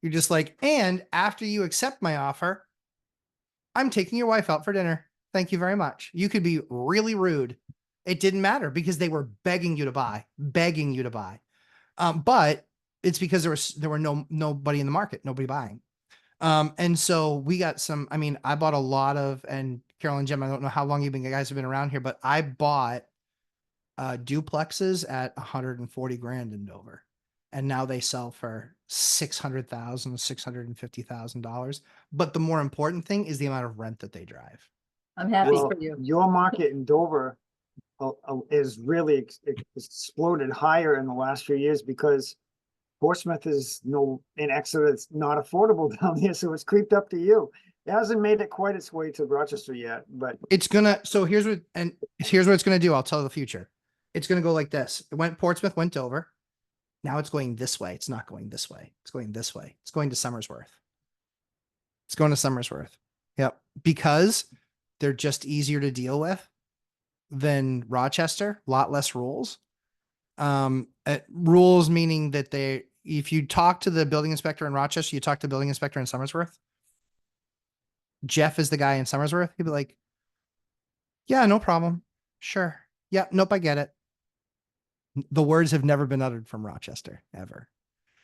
You're just like, and after you accept my offer, I'm taking your wife out for dinner. Thank you very much. You could be really rude. It didn't matter because they were begging you to buy. But it's because there were nobody in the market, nobody buying. And so we got some, I mean, I bought a lot of, and Carol and Jim, I don't know how long you guys have been around here, but I bought duplexes at 140 grand in Dover. And now they sell for $600,000, $650,000. But the more important thing is the amount of rent that they drive. I'm happy Well, for you. your market in Dover is really exploded higher in the last few years because Portsmouth is in Exeter, it's not affordable down here, so it's creeped up to you. It hasn't made it quite its way to Rochester yet, but It's gonna, so here's what it's gonna do. I'll tell the future. It's gonna go like this. It went Portsmouth, went Dover. Now it's going this way. It's not going this way. It's going this way. It's going to Somersworth. It's going to Somersworth. Yep. Because they're just easier to deal with than Rochester. A lot less rules. Rules meaning that if you talk to the building inspector in Rochester, you talk to the building inspector in Somersworth. Jeff is the guy in Somersworth. He'd be like, yeah, no problem. Sure. Yeah. Nope. I get it. The words have never been uttered from Rochester ever.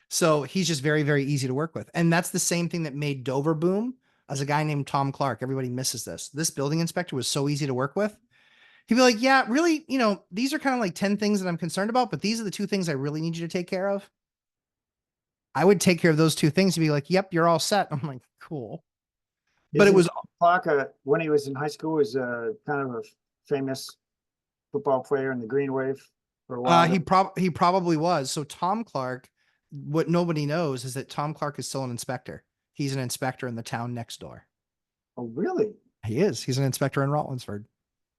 So he's just very, very easy to work with. And that's the same thing that made Dover boom as a guy named Tom Clark. Everybody misses this. This building inspector was so easy to work with. He'd be like, yeah, really, these are kind of like 10 things that I'm concerned about, but these are the 2 things I really need you to take care of. I would take care of those 2 things and be like, yep, you're all set. I'm like, cool. But it was Clark, when he was in high school, was kind of a famous football player in the Green Wave for a while. he probably was. So Tom Clark, what nobody knows is that Tom Clark is still an inspector. He's an inspector in the town next door. Oh, really? He is. He's an inspector in Rollinsford.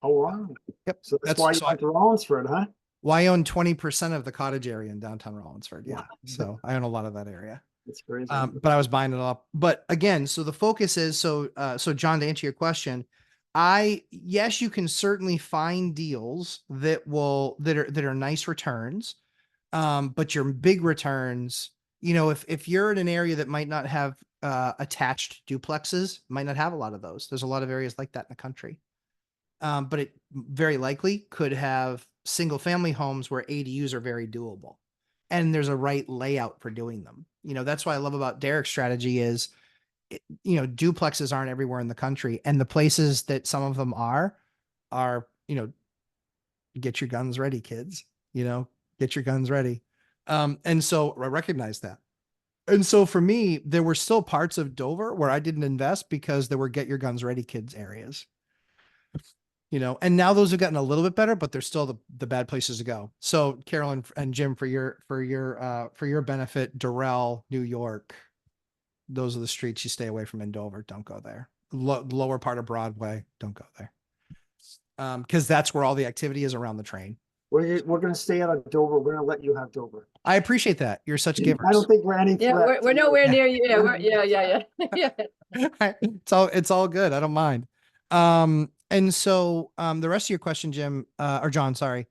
Oh, wow. Yep. So that's why you went to Rollinsford, huh? Well, I own 20% of the cottage area in downtown Rollinsford. Yeah. Wow. So I own a lot of that area. That's crazy. But I was buying it up. But again, so the focus is, so John, to answer your question, yes, you can certainly find deals that are nice returns. But your big returns, if you're in an area that might not have attached duplexes, might not have a lot of those. There's a lot of areas like that in the country. But it very likely could have single family homes where ADUs are very doable. And there's a right layout for doing them. That's what I love about Derek's strategy is, duplexes aren't everywhere in the country. And the places that some of them are, get your guns ready, kids, get your guns ready. And so I recognize that. And so for me, there were still parts of Dover where I didn't invest because there were get your guns ready kids areas. And now those have gotten a little bit better, but they're still the bad places to go. So Carolyn and Jim, for your benefit, Durrell, New York, those are the streets you stay away from in Dover. Don't go there. Lower part of Broadway, don't go there. Because that's where all the activity is around the train. We're going to stay out of Dover. We're going to let you have Dover. I appreciate that. You're such givers. I don't think we're any Yeah, threat we're to you. nowhere near you. Yeah, yeah. It's all good. I don't mind. And so the rest of your question, Jim, or John, sorry.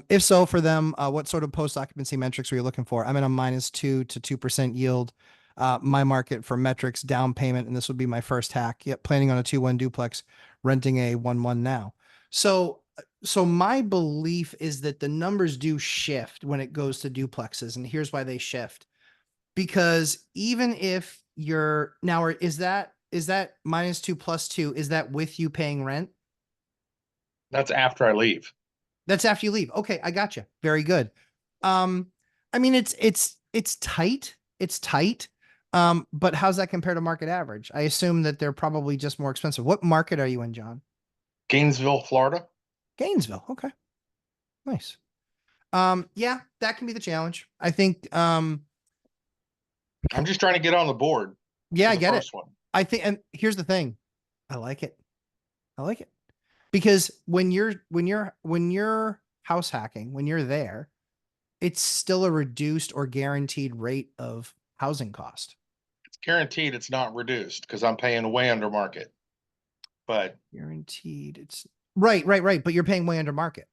If so, for them, what sort of post-occupancy metrics were you looking for? I'm in a -2 to 2% yield. My market for metrics, down payment, and this would be my first hack. Yep, planning on a 2-1 duplex, renting a 1-1 now. So my belief is that the numbers do shift when it goes to duplexes, and here's why they shift. Because even if you're now, or is that -2 +2, is that with you paying rent? That's after I leave. That's after you leave. Okay, I got you. Very good. I mean, it's tight. It's tight. But how's that compare to market average? I assume that they're probably just more expensive. What market are you in, John? Gainesville, Florida. Gainesville. Okay. Nice. Yeah, that can be the challenge. I think, I'm just trying to get on the board. yeah, for I the get it. first one. I think, and here's the thing. I like it. I like it. Because when you're house hacking, when you're there, it's still a reduced or guaranteed rate of housing cost. It's guaranteed it's not reduced because I'm paying way under market. But Guaranteed. It's right. But you're paying way under market.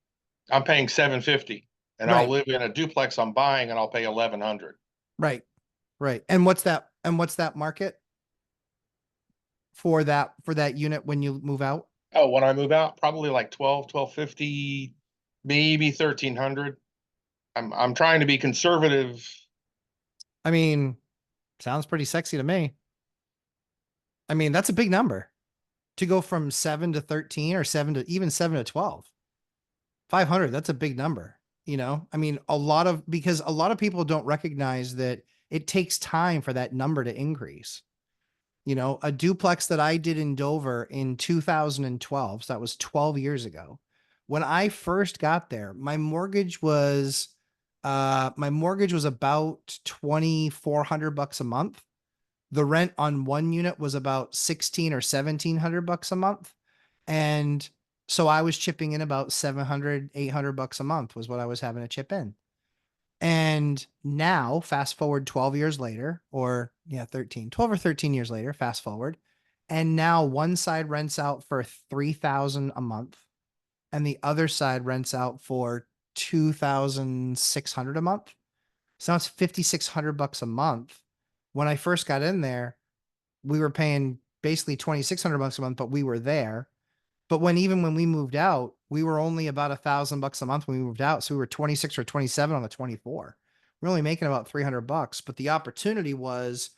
I'm paying $750, and Right. I'll live in a duplex I'm buying, and I'll pay $1,100. Right. And what's that? And what's that market for that unit when you move out? Oh, when I move out, probably like 1250, maybe 1,300. I'm trying to be conservative. I mean, sounds pretty sexy to me. I mean, that's a big number to go from 7 to 13 or 7 to even 7 to 12. 500, that's a big number, you know? I mean, because a lot of people don't recognize that it takes time for that number to increase. You know, a duplex that I did in Dover in 2012, so that was 12 years ago. When I first got there, my mortgage was about $2,400 a month. The rent on one unit was about 16 or $1,700 a month. And so I was chipping in about 700, $800 a month was what I was having to chip in. And now fast forward 12 years later, or yeah, 12 or 13 years later, fast forward. And now one side rents out for 3,000 a month and the other side rents out for 2,600 a month. So now it's $5,600 a month. When I first got in there, we were paying basically $2,600 a month, but we were there. But even when we moved out, we were only about $1,000 a month when we moved out. So we were 26 or 27 on the 24. We're only making about $300. But the opportunity was,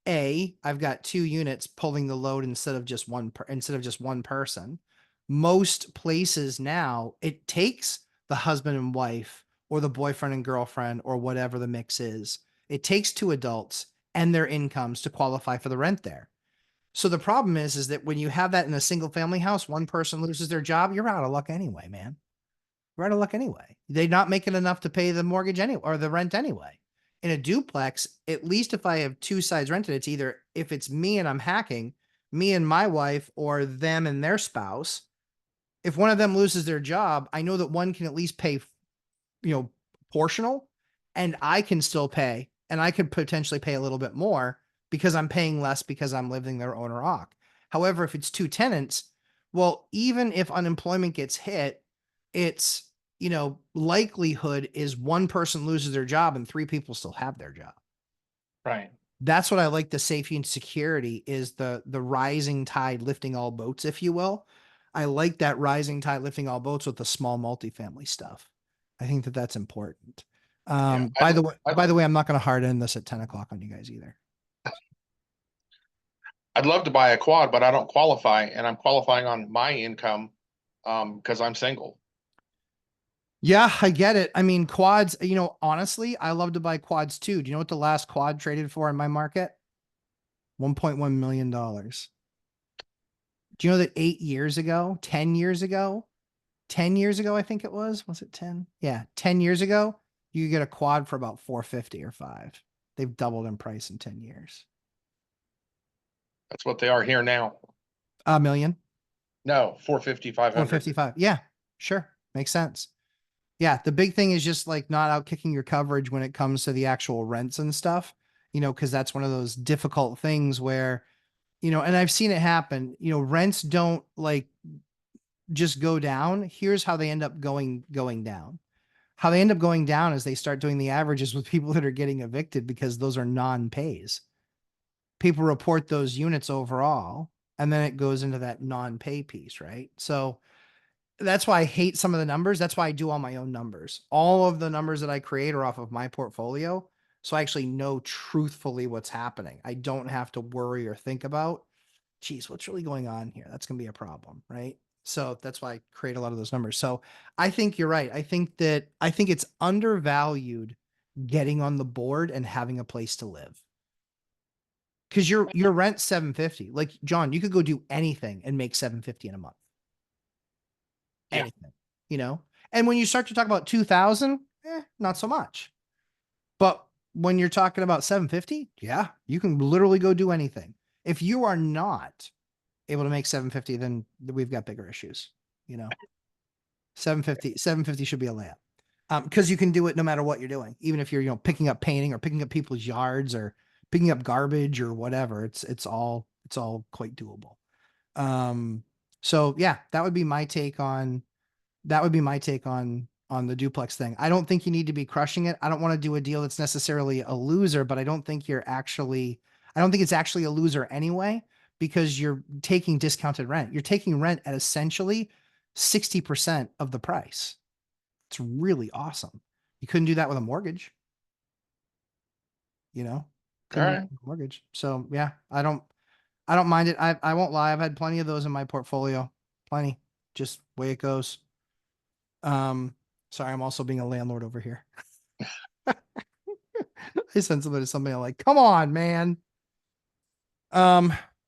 I've got 2 units pulling the load instead of just one person. Most places now, it takes the husband and wife or the boyfriend and girlfriend or whatever the mix is. It takes 2 adults and their incomes to qualify for the rent there. So the problem is that when you have that in a single family house, one person loses their job, you're out of luck anyway, man. You're out of luck anyway. They're not making enough to pay the mortgage anyway, or the rent anyway. In a duplex, at least if I have 2 sides rented, it's either if it's me and I'm hacking, me and my wife, or them and their spouse. If one of them loses their job, I know that one can at least pay, portional, and I can still pay, and I could potentially pay a little bit more because I'm paying less because I'm living their owner occ. However, if it's 2 tenants, well, even if unemployment gets hit, it's, likelihood is one person loses their job and 3 people still have their job. Right. That's what I like. The safety and security is the rising tide lifting all boats, if you will. I like that rising tide lifting all boats with the small multifamily stuff. I think that that's important. By the way, I'm not going to hard end this at 10 o'clock on you guys either. I'd love to buy a quad, but I don't qualify, and I'm qualifying on my income because I'm single. Yeah, I get it. I mean, quads, honestly, I love to buy quads too. Do you know what the last quad traded for in my market? $1.1 million. Do you know that 10 years ago, I think it was it 10? Yeah. 10 years ago, you get a quad for about 450 or 5. They've doubled in price in 10 years. That's what they are here now. $1 million. No, 450, 500. 455. Yeah, sure. Makes sense. Yeah. The big thing is just like not out kicking your coverage when it comes to the actual rents and stuff, cause that's one of those difficult things where, and I've seen it happen, rents don't just go down. Here's how they end up going down. How they end up going down is they start doing the averages with people that are getting evicted because those are non-pays. People report those units overall, and then it goes into that non-pay piece, right? So that's why I hate some of the numbers. That's why I do all my own numbers. All of the numbers that I create are off of my portfolio. So I actually know truthfully what's happening. I don't have to worry or think about, geez, what's really going on here? That's going to be a problem, right? So that's why I create a lot of those numbers. So I think you're right. I think it's undervalued getting on the board and having a place to live. Because your rent 750. Like John, you could go do anything and make 750 in a month. Yeah. Anything, And when you start to talk about 2000, not so much. But when you're talking about 750, yeah, you can literally go do anything. If you are not able to make 750, then we've got bigger issues, 750 should be a layup. Because you can do it no matter what you're doing, even if you're, picking up painting or picking up people's yards or picking up garbage or whatever. It's all quite doable. So yeah, that would be my take on the duplex thing. I don't think you need to be crushing it. I don't want to do a deal that's necessarily a loser, but I don't think it's actually a loser anyway, because you're taking discounted rent. You're taking rent at essentially 60% of the price. It's really awesome. You couldn't do that with a mortgage, couldn't do that Alright. with a mortgage. So yeah, I don't mind it. I won't lie. I've had plenty of those in my portfolio. Plenty. Just way it goes. Sorry, I'm also being a landlord over here. I sent somebody like, come on, man.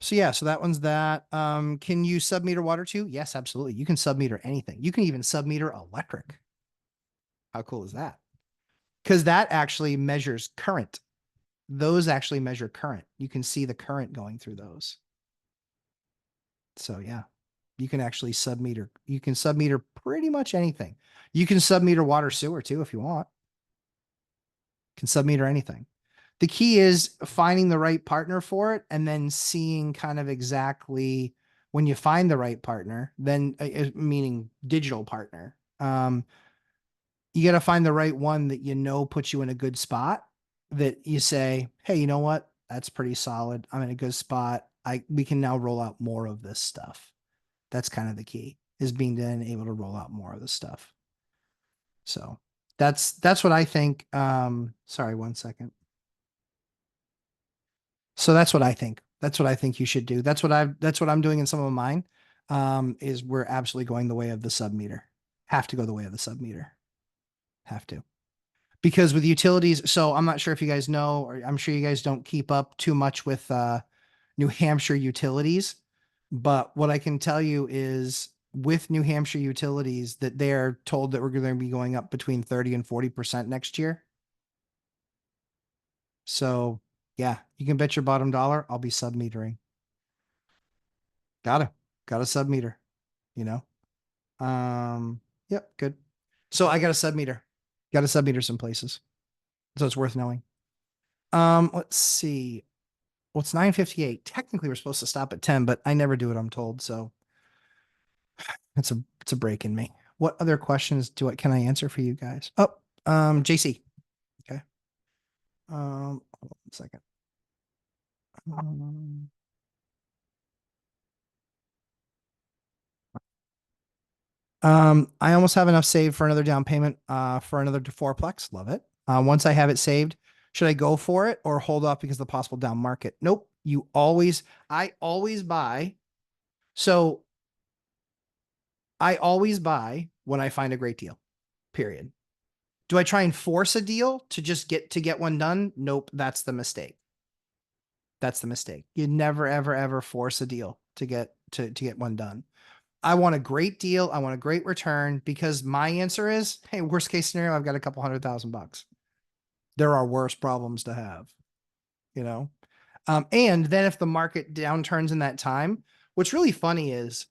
So yeah, so that one's that. Can you submeter water too? Yes, absolutely. You can submeter anything. You can even submeter electric. How cool is that? Because that actually measures current. Those actually measure current. You can see the current going through those. So yeah, you can actually submeter. You can submeter pretty much anything. You can submeter water sewer too if you want. Can submeter anything. The key is finding the right partner for it and then seeing kind of exactly when you find the right partner, then meaning digital partner. You got to find the right one that puts you in a good spot, that you say, hey, you know what? That's pretty solid. I'm in a good spot. We can now roll out more of this stuff. That's kind of the key, is being then able to roll out more of the stuff. So that's what I think. Sorry, 1 second. So that's what I think. That's what I think you should do. That's what I'm doing in some of mine. Is we're absolutely going the way of the submeter. Have to go the way of the submeter. Have to. Because with utilities, so I'm not sure if you guys know, or I'm sure you guys don't keep up too much with New Hampshire utilities, but what I can tell you is with New Hampshire utilities that they're told that we're going to be going up between 30 and 40% next year. So yeah, you can bet your bottom dollar I'll be submetering. Got a submeter, Yep, good. So I got a submeter. Got a submeter some places. So it's worth knowing. Let's see. Well, it's 9:58. Technically we're supposed to stop at 10, but I never do it, I'm told. So it's a break in me. What other questions can I answer for you guys? Oh, JC. Okay. Hold on 1 second. I almost have enough saved for another down payment for another fourplex. Love it. Once I have it saved, should I go for it or hold off because of the possible down market? Nope. I always buy. So I always buy when I find a great deal, period. Do I try and force a deal to just get one done? Nope. That's the mistake. That's the mistake. You never, ever, ever force a deal to get one done. I want a great deal. I want a great return, because my answer is, hey, worst case scenario, I've got a couple $100,000. There are worse problems to have, and then if the market downturns in that time, what's really funny is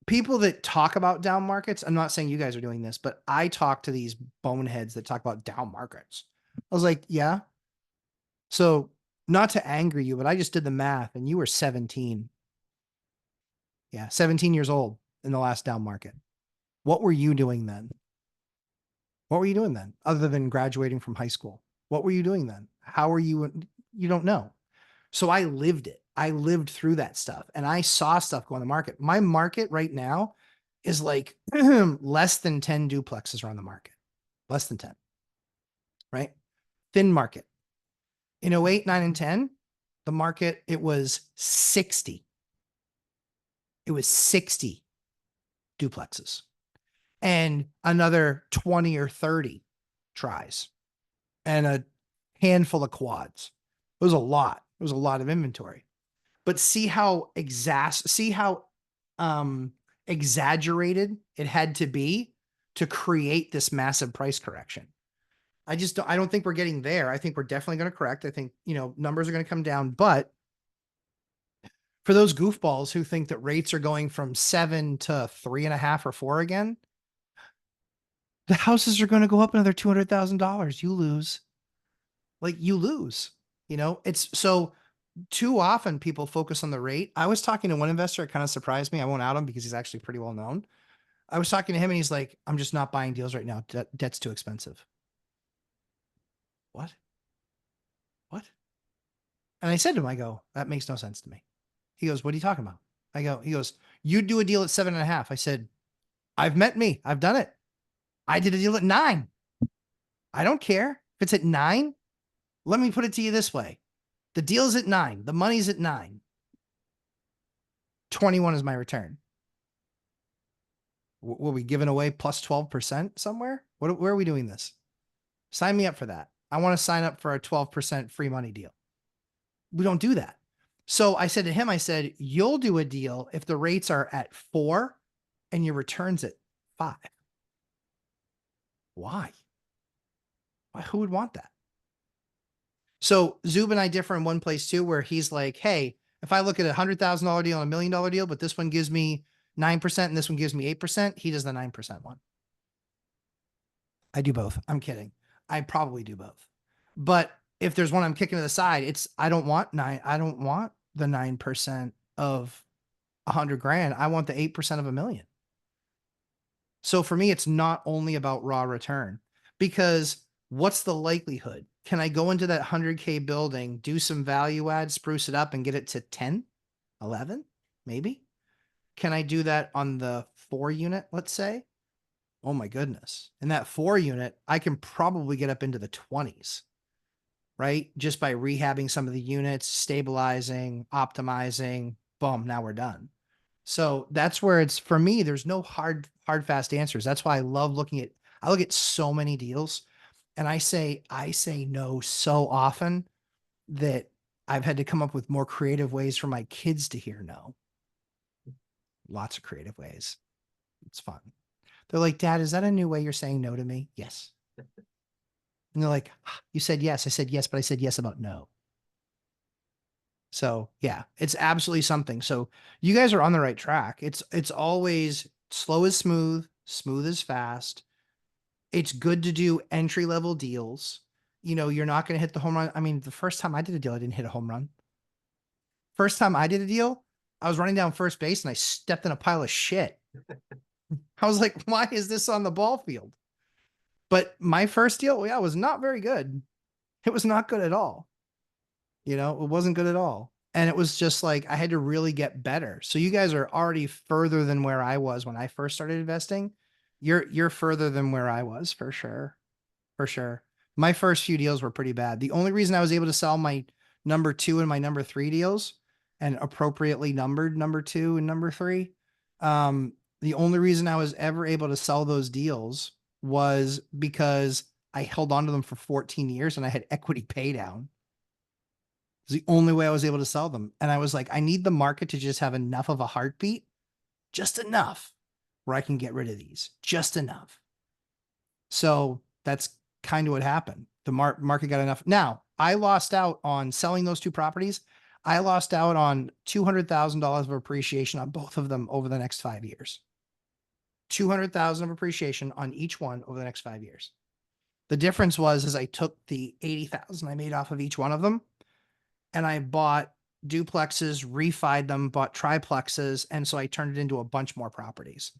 people that talk about down markets. I'm not saying you guys are doing this, but I talk to these boneheads that talk about down markets. I was like, yeah. So not to anger you, but I just did the math and you were 17. Yeah. 17 years old in the last down market. What were you doing then? What were you doing then other than graduating from high school? What were you doing then? How are you? You don't know. So I lived it. I lived through that stuff and I saw stuff go on the market. My market right now is like less than 10 duplexes are on the market. Less than 10, right? Thin market. In 08, 9, and 10, the market, it was 60. It was 60 duplexes and another 20 or 30 tries and a handful of quads. It was a lot. It was a lot of inventory. But see how exaggerated it had to be to create this massive price correction. I don't think we're getting there. I think we're definitely going to correct. I think, numbers are going to come down, but for those goofballs who think that rates are going from 7 to 3.5 or 4 again, the houses are going to go up another $200,000. You lose. Like you lose, it's so too often people focus on the rate. I was talking to one investor. It kind of surprised me. I won't out him because he's actually pretty well known. I was talking to him and he's like, I'm just not buying deals right now. Debt's too expensive. What? And I said to him, I go, that makes no sense to me. He goes, what are you talking about? He goes, you do a deal at 7.5. I said, I've met me. I've done it. I did a deal at 9. I don't care if it's at 9. Let me put it to you this way. The deal's at 9. The money's at 9. 21 is my return. Were we giving away plus 12% somewhere? Where are we doing this? Sign me up for that. I want to sign up for a 12% free money deal. We don't do that. So I said to him, I said, you'll do a deal if the rates are at 4 and your return's at 5. Why? Who would want that? So Zub and I differ in one place too, where he's like, hey, if I look at $100,000 deal and $1 million deal, but this one gives me 9% and this one gives me 8%, he does the 9% one. I do both. I'm kidding. I probably do both. But if there's one I'm kicking to the side, I don't want the 9% of $100,000. I want the 8% of $1 million. So for me, it's not only about raw return, because what's the likelihood? Can I go into that 100K building, do some value add, spruce it up and get it to 10, 11, maybe? Can I do that on the 4 unit, let's say? Oh my goodness. In that 4 unit, I can probably get up into the 20s, right? Just by rehabbing some of the units, stabilizing, optimizing, boom, now we're done. So that's where it's, for me, there's no hard, fast answers. That's why I look at so many deals and I say no so often that I've had to come up with more creative ways for my kids to hear no. Lots of creative ways. It's fun. They're like, Dad, is that a new way you're saying no to me? Yes. And they're like, you said yes. I said yes, but I said yes about no. So yeah, it's absolutely something. So you guys are on the right track. It's always slow is smooth, smooth is fast. It's good to do entry level deals. You're not going to hit the home run. I mean, the first time I did a deal, I didn't hit a home run. First time I did a deal, I was running down first base and I stepped in a pile of shit. I was like, why is this on the ball field? But my first deal, yeah, was not very good. It was not good at all. It wasn't good at all. And it was just like, I had to really get better. So you guys are already further than where I was when I first started investing. You're further than where I was for sure. For sure. My first few deals were pretty bad. The only reason I was able to sell my number 2 and my number 3 deals, and appropriately numbered number 2 and number 3, the only reason I was ever able to sell those deals was because I held on to them for 14 years and I had equity pay down. It's the only way I was able to sell them. And I was like, I need the market to just have enough of a heartbeat, just enough where I can get rid of these, just enough. So that's kind of what happened. The market got enough. Now, I lost out on selling those 2 properties. I lost out on $200,000 of appreciation on both of them over the next 5 years. 200,000 of appreciation on each one over the next 5 years. The difference was I took the 80,000 I made off of each one of them and I bought duplexes, refied them, bought triplexes. And so I turned it into a bunch more properties.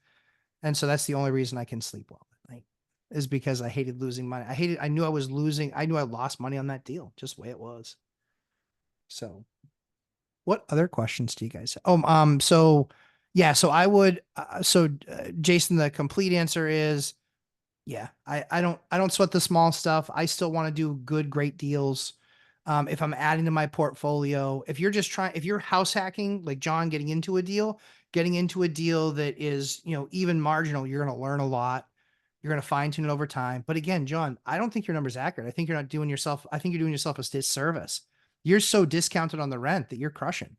And so that's the only reason I can sleep well at night, is because I hated losing money. I knew I was losing. I knew I lost money on that deal, just the way it was. So what other questions do you guys have? Oh, so yeah, so I would, Jason, the complete answer is, yeah, I don't sweat the small stuff. I still want to do good, great deals. If I'm adding to my portfolio, if you're house hacking, like John, getting into a deal that is, even marginal, you're going to learn a lot. You're going to fine tune it over time. But again, John, I don't think your number's accurate. I think you're doing yourself a disservice. You're so discounted on the rent that you're crushing.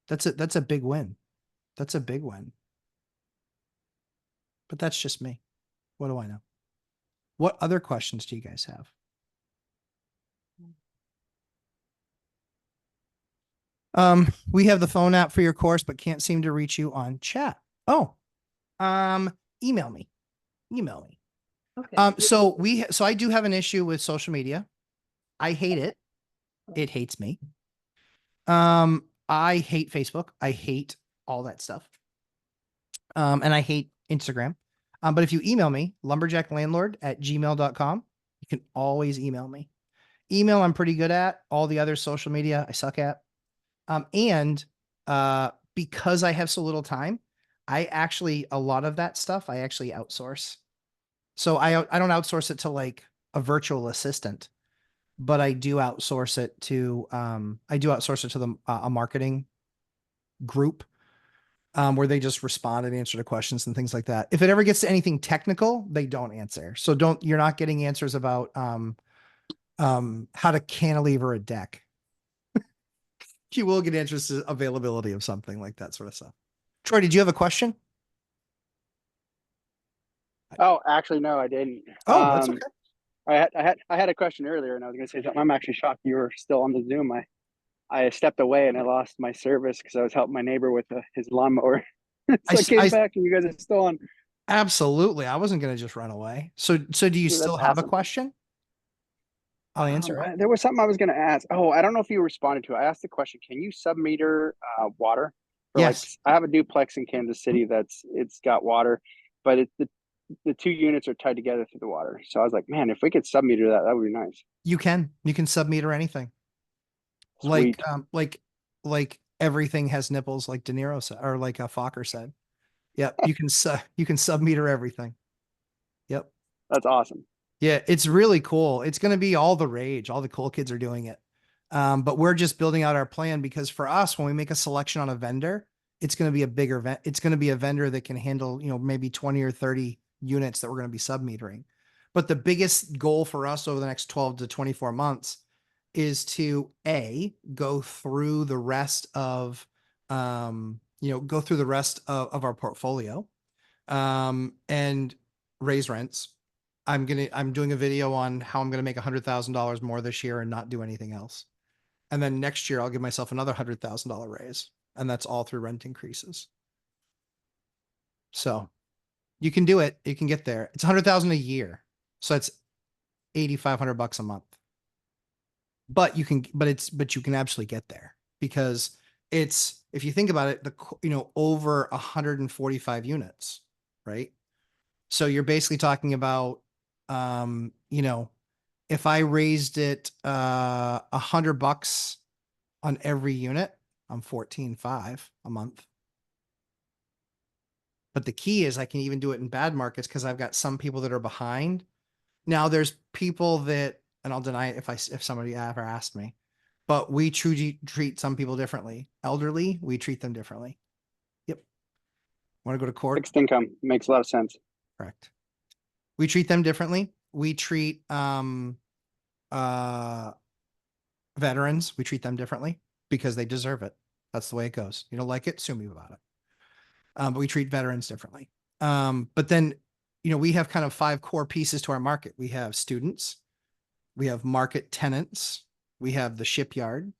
That's a big win. That's a big win. But that's just me. What do I know? What other questions do you guys have? We have the phone app for your course, but can't seem to reach you on chat. Oh, email me. Okay. So I do have an issue with social media. I hate it. It hates me. I hate Facebook. I hate all that stuff. And I hate Instagram. But if you email me, lumberjacklandlord@gmail.com, you can always email me. Email, I'm pretty good at. All the other social media, I suck at. And because I have so little time, a lot of that stuff, I actually outsource. So I don't outsource it to like a virtual assistant, but I do outsource it to, a marketing group, where they just respond and answer to questions and things like that. If it ever gets to anything technical, they don't answer. So you're not getting answers about, how to cantilever a deck. You will get answers to availability of something like that sort of stuff. Troy, did you have a question? Oh, actually, no, I didn't. Oh, that's okay. I had a question earlier, and I was going to say something. I'm actually shocked you were still on the Zoom. I stepped away and I lost my service because I was helping my neighbor with his lawnmower. So I came back, and you guys are still on. Absolutely. I wasn't going to just run away. So do you Dude, still that's have a awesome. question? I'll answer it. There was something I was going to ask. Oh, I don't know if you responded to it. I asked the question: can you submeter water? For Yes. I have a duplex in Kansas City it's got water, but the two units are tied together through the water. So I was like, man, if we could submeter that, that would be nice. You can submeter anything. Sweet. Like everything has nipples, like De Niro said, or like a Fokker said. Yep. You can submeter everything. Yep. That's awesome. Yeah, it's really cool. It's going to be all the rage. All the cool kids are doing it. But we're just building out our plan, because for us, when we make a selection on a vendor, it's going to be a bigger event. It's going to be a vendor that can handle, maybe 20 or 30 units that we're going to be submetering. But the biggest goal for us over the next 12 to 24 months is to go through the rest of, of our portfolio, and raise rents. I'm doing a video on how I'm going to make $100,000 more this year and not do anything else. And then next year I'll give myself another $100,000 raise, and that's all through rent increases. So you can do it. You can get there. It's 100,000 a year. So it's $8,500 a month. But you can absolutely get there, because it's, if you think about it, over 145 units, right? So you're basically talking about, if I raised it $100 on every unit, I'm 14.5 a month. But the key is I can even do it in bad markets, because I've got some people that are behind. Now there's people that, and I'll deny it if somebody ever asked me, but we truly treat some people differently. Elderly, we treat them differently. Yep. Want to go to court? Fixed income makes a lot of sense. Correct. We treat them differently. We treat veterans, we treat them differently because they deserve it. That's the way it goes. You don't like it, sue me about it. But we treat veterans differently. But then, we have kind of 5 core pieces to our market. We have students, we have market tenants, we have the shipyard,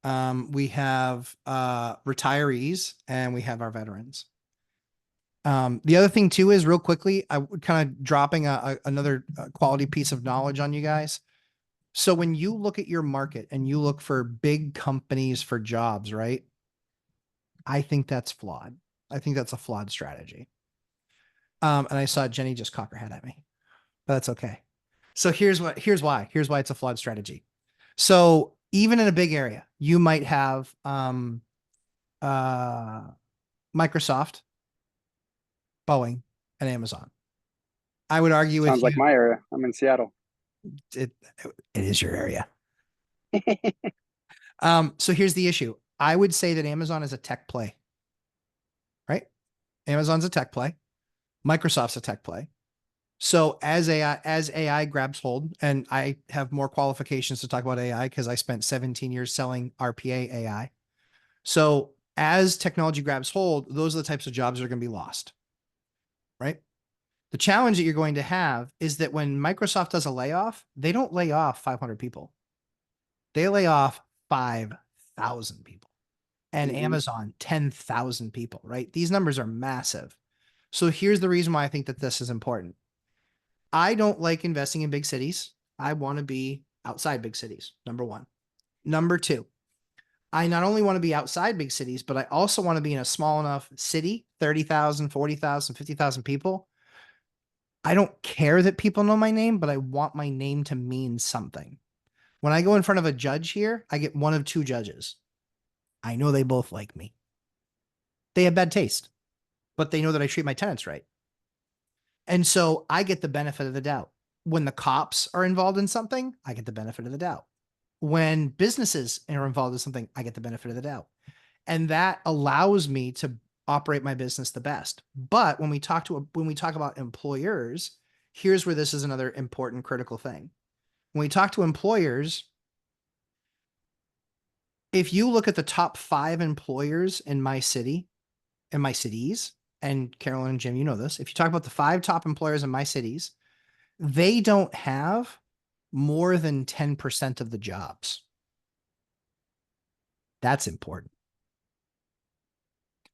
we have retirees, and we have our veterans. The other thing too is, real quickly, I would kind of dropping another quality piece of knowledge on you guys. So when you look at your market and you look for big companies for jobs, right? I think that's flawed. I think that's a flawed strategy. And I saw Jenny just cock her head at me, but that's okay. So here's why it's a flawed strategy. So even in a big area, you might have Microsoft, Boeing, and Amazon. I would argue with Sounds like you, my area. I'm in Seattle. it is your area. So here's the issue. I would say that Amazon is a tech play, right? Amazon's a tech play. Microsoft's a tech play. So as AI grabs hold, and I have more qualifications to talk about AI because I spent 17 years selling RPA AI. So as technology grabs hold, those are the types of jobs that are going to be lost, right? The challenge that you're going to have is that when Microsoft does a layoff, they don't lay off 500 people. They lay off 5,000 people. And Amazon, 10,000 people, right? These numbers are massive. So here's the reason why I think that this is important. I don't like investing in big cities. I want to be outside big cities, number one. Number two, I not only want to be outside big cities, but I also want to be in a small enough city, 30,000, 40,000, 50,000 people. I don't care that people know my name, but I want my name to mean something. When I go in front of a judge here, I get one of two judges. I know they both like me. They have bad taste, but they know that I treat my tenants right. And so I get the benefit of the doubt. When the cops are involved in something, I get the benefit of the doubt. When businesses are involved in something, I get the benefit of the doubt. And that allows me to operate my business the best. But when we talk about employers, here's where this is another important critical thing. When we talk to employers, if you look at the top 5 employers in my city, in my cities, and Carolyn and Jim, you know this, if you talk about the 5 top employers in my cities, they don't have more than 10% of the jobs. That's important.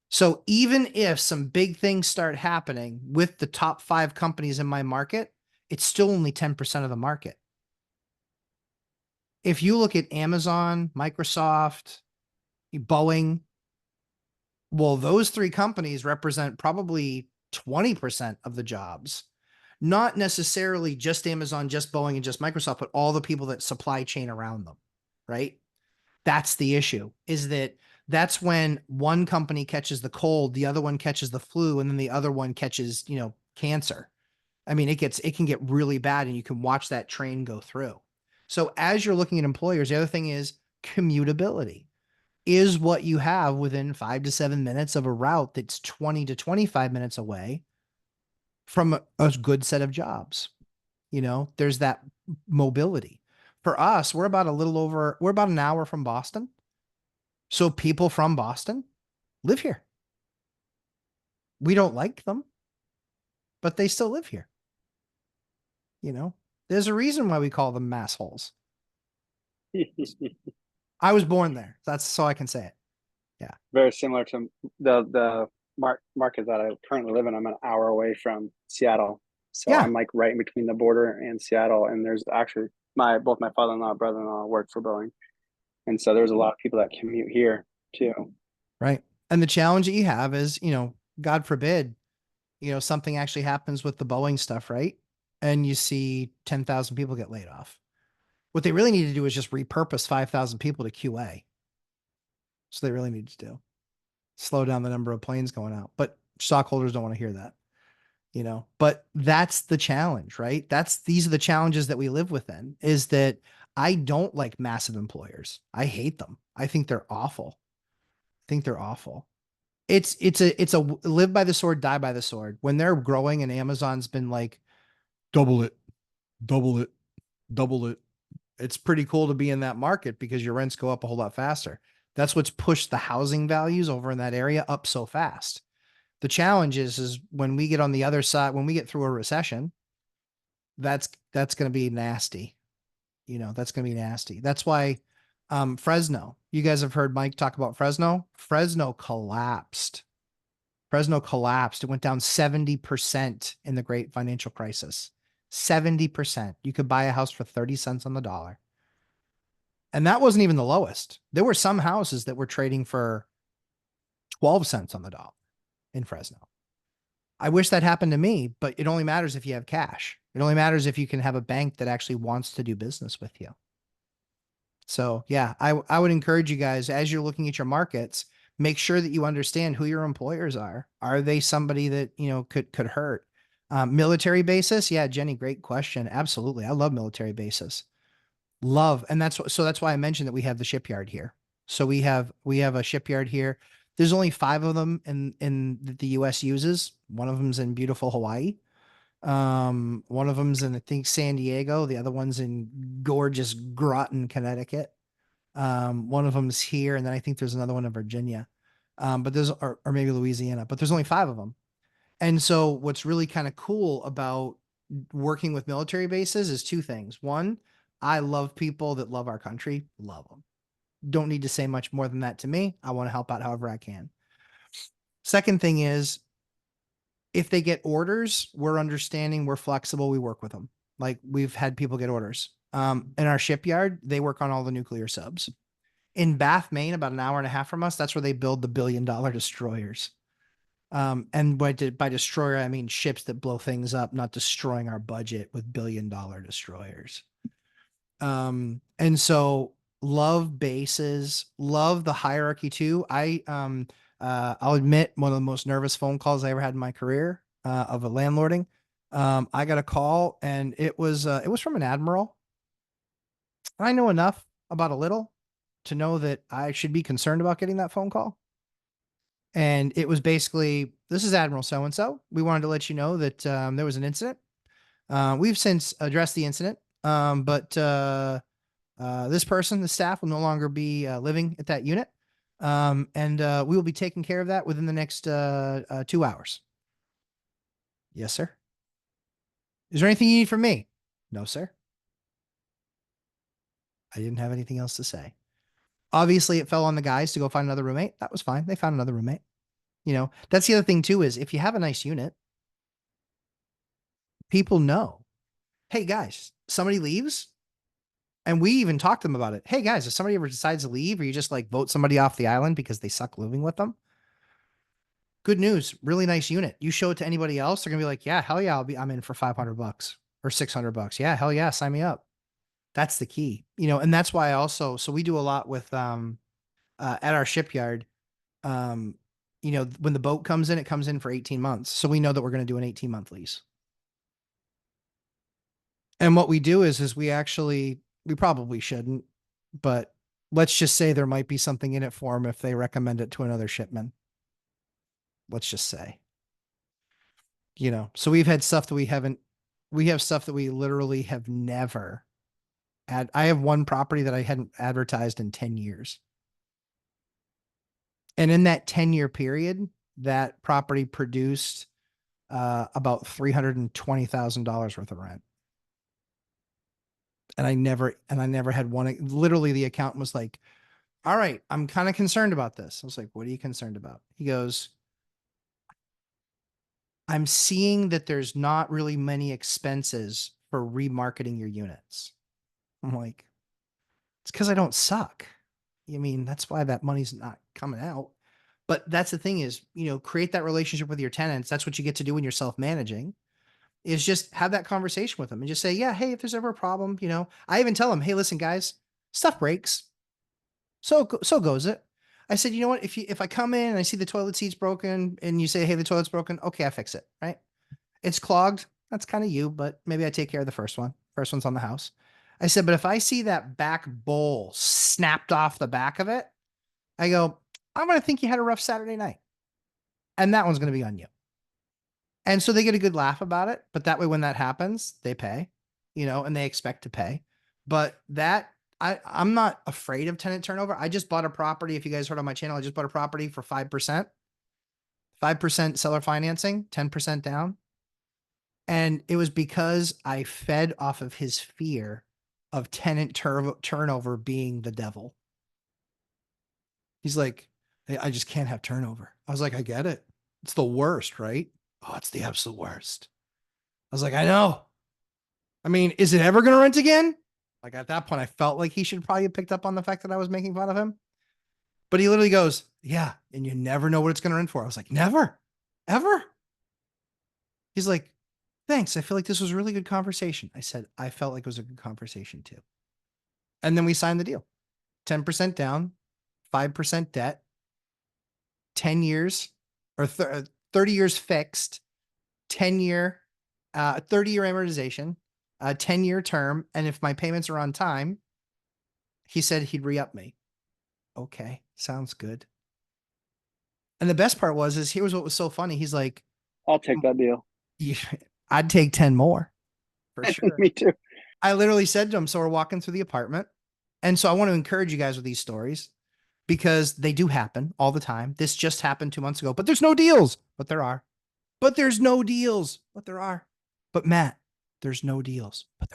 So even if some big things start happening with the top 5 companies in my market, it's still only 10% of the market. If you look at Amazon, Microsoft, Boeing, well, those 3 companies represent probably 20% of the jobs. Not necessarily just Amazon, just Boeing, and just Microsoft, but all the people that supply chain around them, right? That's the issue, is that's when one company catches the cold, the other one catches the flu, and then the other one catches, cancer. I mean, it can get really bad, and you can watch that train go through. So as you're looking at employers, the other thing is commutability. Is what you have within 5 to 7 minutes of a route that's 20 to 25 minutes away from a good set of jobs. There's that mobility. For us, we're about an hour from Boston. So people from Boston live here. We don't like them, but they still live here. There's a reason why we call them mass holes. I was born there. That's so I can say it. Yeah. Very similar to the market that I currently live in. I'm an hour away from Seattle. So Yeah. I'm like right in between the border and Seattle. And there's actually both my father-in-law, brother-in-law work for Boeing. And so there's a lot of people that commute here too. Right. And the challenge that you have is, God forbid, something actually happens with the Boeing stuff, right? And you see 10,000 people get laid off. What they really need to do is just repurpose 5,000 people to QA. So they really need to do. Slow down the number of planes going out. But stockholders don't want to hear that. But that's the challenge, right? These are the challenges that we live within, is that I don't like massive employers. I hate them. I think they're awful. It's a live by the sword, die by the sword. When they're growing and Amazon's been like, double it. It's pretty cool to be in that market because your rents go up a whole lot faster. That's what's pushed the housing values over in that area up so fast. The challenge is when we get on the other side, when we get through a recession, that's going to be nasty. That's going to be nasty. That's why Fresno, you guys have heard Mike talk about Fresno. Fresno collapsed. It went down 70% in the great financial crisis. 70%. You could buy a house for 30 cents on the dollar. And that wasn't even the lowest. There were some houses that were trading for 12 cents on the dollar in Fresno. I wish that happened to me, but it only matters if you have cash. It only matters if you can have a bank that actually wants to do business with you. So yeah, I would encourage you guys, as you're looking at your markets, make sure that you understand who your employers are. Are they somebody that, you know, could hurt? Military basis? Yeah, Jenny, great question. Absolutely. I love military basis. Love. And that's why I mentioned that we have the shipyard here. So we have a shipyard here. There's only 5 of them in that the US uses. One of them's in beautiful Hawaii. One of them's in, I think, San Diego. The other one's in gorgeous Groton, Connecticut. One of them's here, and then I think there's another one in Virginia. But there's, or maybe Louisiana, but there's only 5 of them. And so what's really kind of cool about working with military bases is 2 things. One, I love people that love our country, love them. Don't need to say much more than that to me. I want to help out however I can. Second thing is, if they get orders, we're understanding, we're flexible, we work with them. Like, we've had people get orders. In our shipyard, they work on all the nuclear subs. In Bath, Maine, about an hour and a half from us, that's where they build the $1 billion destroyers. And by destroyer, I mean ships that blow things up, not destroying our budget with $1 billion destroyers. And so love bases, love the hierarchy too. I'll admit, one of the most nervous phone calls I ever had in my career, of a landlording. I got a call, and it was from an admiral. I know enough about a little to know that I should be concerned about getting that phone call. And it was basically, this is Admiral so-and-so. We wanted to let you know that there was an incident. We've since addressed the incident, but this person, the staff, will no longer be living at that unit. And we will be taking care of that within the next 2 hours. Yes, sir. Is there anything you need from me? No, sir. I didn't have anything else to say. Obviously, it fell on the guys to go find another roommate. That was fine. They found another roommate. You know, that's the other thing too, is if you have a nice unit, people know, hey guys, somebody leaves. And we even talked to them about it. Hey guys, if somebody ever decides to leave, or you just like vote somebody off the island because they suck living with them, good news, really nice unit. You show it to anybody else, they're gonna be like, yeah, hell yeah, I'm in for $500 or $600. Yeah, hell yeah, sign me up. That's the key, you know. And that's why I also, so we do a lot with at our shipyard. You know, when the boat comes in, it comes in for 18 months. So we know that we're going to do an 18-month lease. And what we do is we probably shouldn't, but let's just say there might be something in it for them if they recommend it to another shipman. Let's just say, you know, so we've had stuff that we have stuff that we literally have never had. I have one property that I hadn't advertised in 10 years. And in that 10-year period, that property produced about $320,000 worth of rent. And I never had one. Literally, the accountant was like, all right, I'm kind of concerned about this. I was like, what are you concerned about? He goes, I'm seeing that there's not really many expenses for remarketing your units. I'm like, it's because I don't suck. I mean, that's why that money's not coming out. But that's the thing is, you know, create that relationship with your tenants. That's what you get to do when you're self-managing, is just have that conversation with them and just say, yeah, hey, if there's ever a problem, you know, I even tell them, hey, listen, guys, stuff breaks. So goes it. I said, you know what? If I come in and I see the toilet seat's broken and you say, hey, the toilet's broken. Okay, I fix it. Right. It's clogged. That's kind of you, but maybe I take care of the first one. First one's on the house. I said, but if I see that back bowl snapped off the back of it, I go, I'm going to think you had a rough Saturday night. And that one's going to be on you. And so they get a good laugh about it. But that way, when that happens, they pay, you know, and they expect to pay. But that, I'm not afraid of tenant turnover. I just bought a property. If you guys heard on my channel, I just bought a property for 5%, 5% seller financing, 10% down. And it was because I fed off of his fear of tenant turnover being the devil. He's like, hey, I just can't have turnover. I was like, I get it. It's the worst, right? Oh, it's the absolute worst. I was like, I know. I mean, is it ever going to rent again? Like at that point, I felt like he should probably have picked up on the fact that I was making fun of him. But he literally goes, yeah, and you never know what it's going to run for. I was like, never, ever. He's like, thanks. I feel like this was a really good conversation. I said, I felt like it was a good conversation too. And then we signed the deal. 10% down, 5% debt, 10 years or 30 years fixed, 10-year, 30-year amortization, a 10-year term. And if my payments are on time, he said he'd re-up me. Okay, sounds good. And the best part was, here's what was so funny. He's like, I'll take that deal. I'd take 10 more for sure. Me too. I literally said to him, so we're walking through the apartment. And so I want to encourage you guys with these stories because they do happen all the time. This just happened 2 months ago, but there's no deals, but there are. But there's no deals, but there are. But Matt, there's no deals, but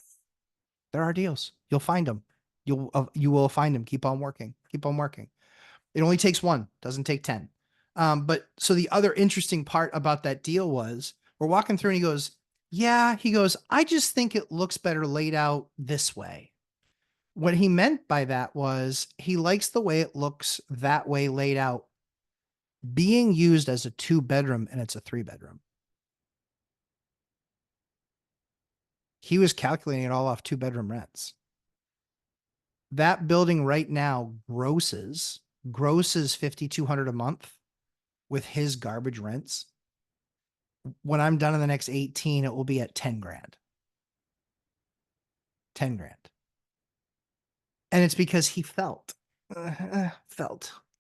there are deals. You'll find them. You will find them. Keep on working. Keep on working. It only takes one, doesn't take 10. But so the other interesting part about that deal was we're walking through and he goes, yeah, he goes, I just think it looks better laid out this way. What he meant by that was he likes the way it looks that way laid out, being used as a 2-bedroom and it's a 3-bedroom. He was calculating it all off 2-bedroom rents. That building right now grosses $5,200 a month with his garbage rents. When I'm done in the next 18, it will be at 10 grand. 10 grand. And it's because he felt.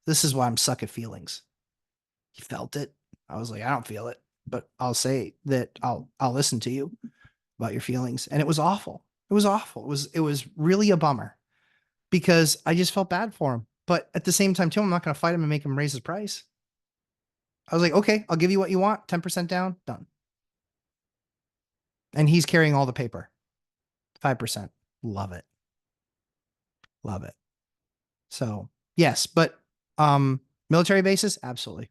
This is why I'm suck at feelings. He felt it. I was like, I don't feel it, but I'll say that I'll listen to you about your feelings. And it was awful. It was awful. It was really a bummer because I just felt bad for him. But at the same time, too, I'm not going to fight him and make him raise his price. I was like, okay, I'll give you what you want. 10% down, done. And he's carrying all the paper. 5%. Love it. Love it. So yes, but military bases, absolutely.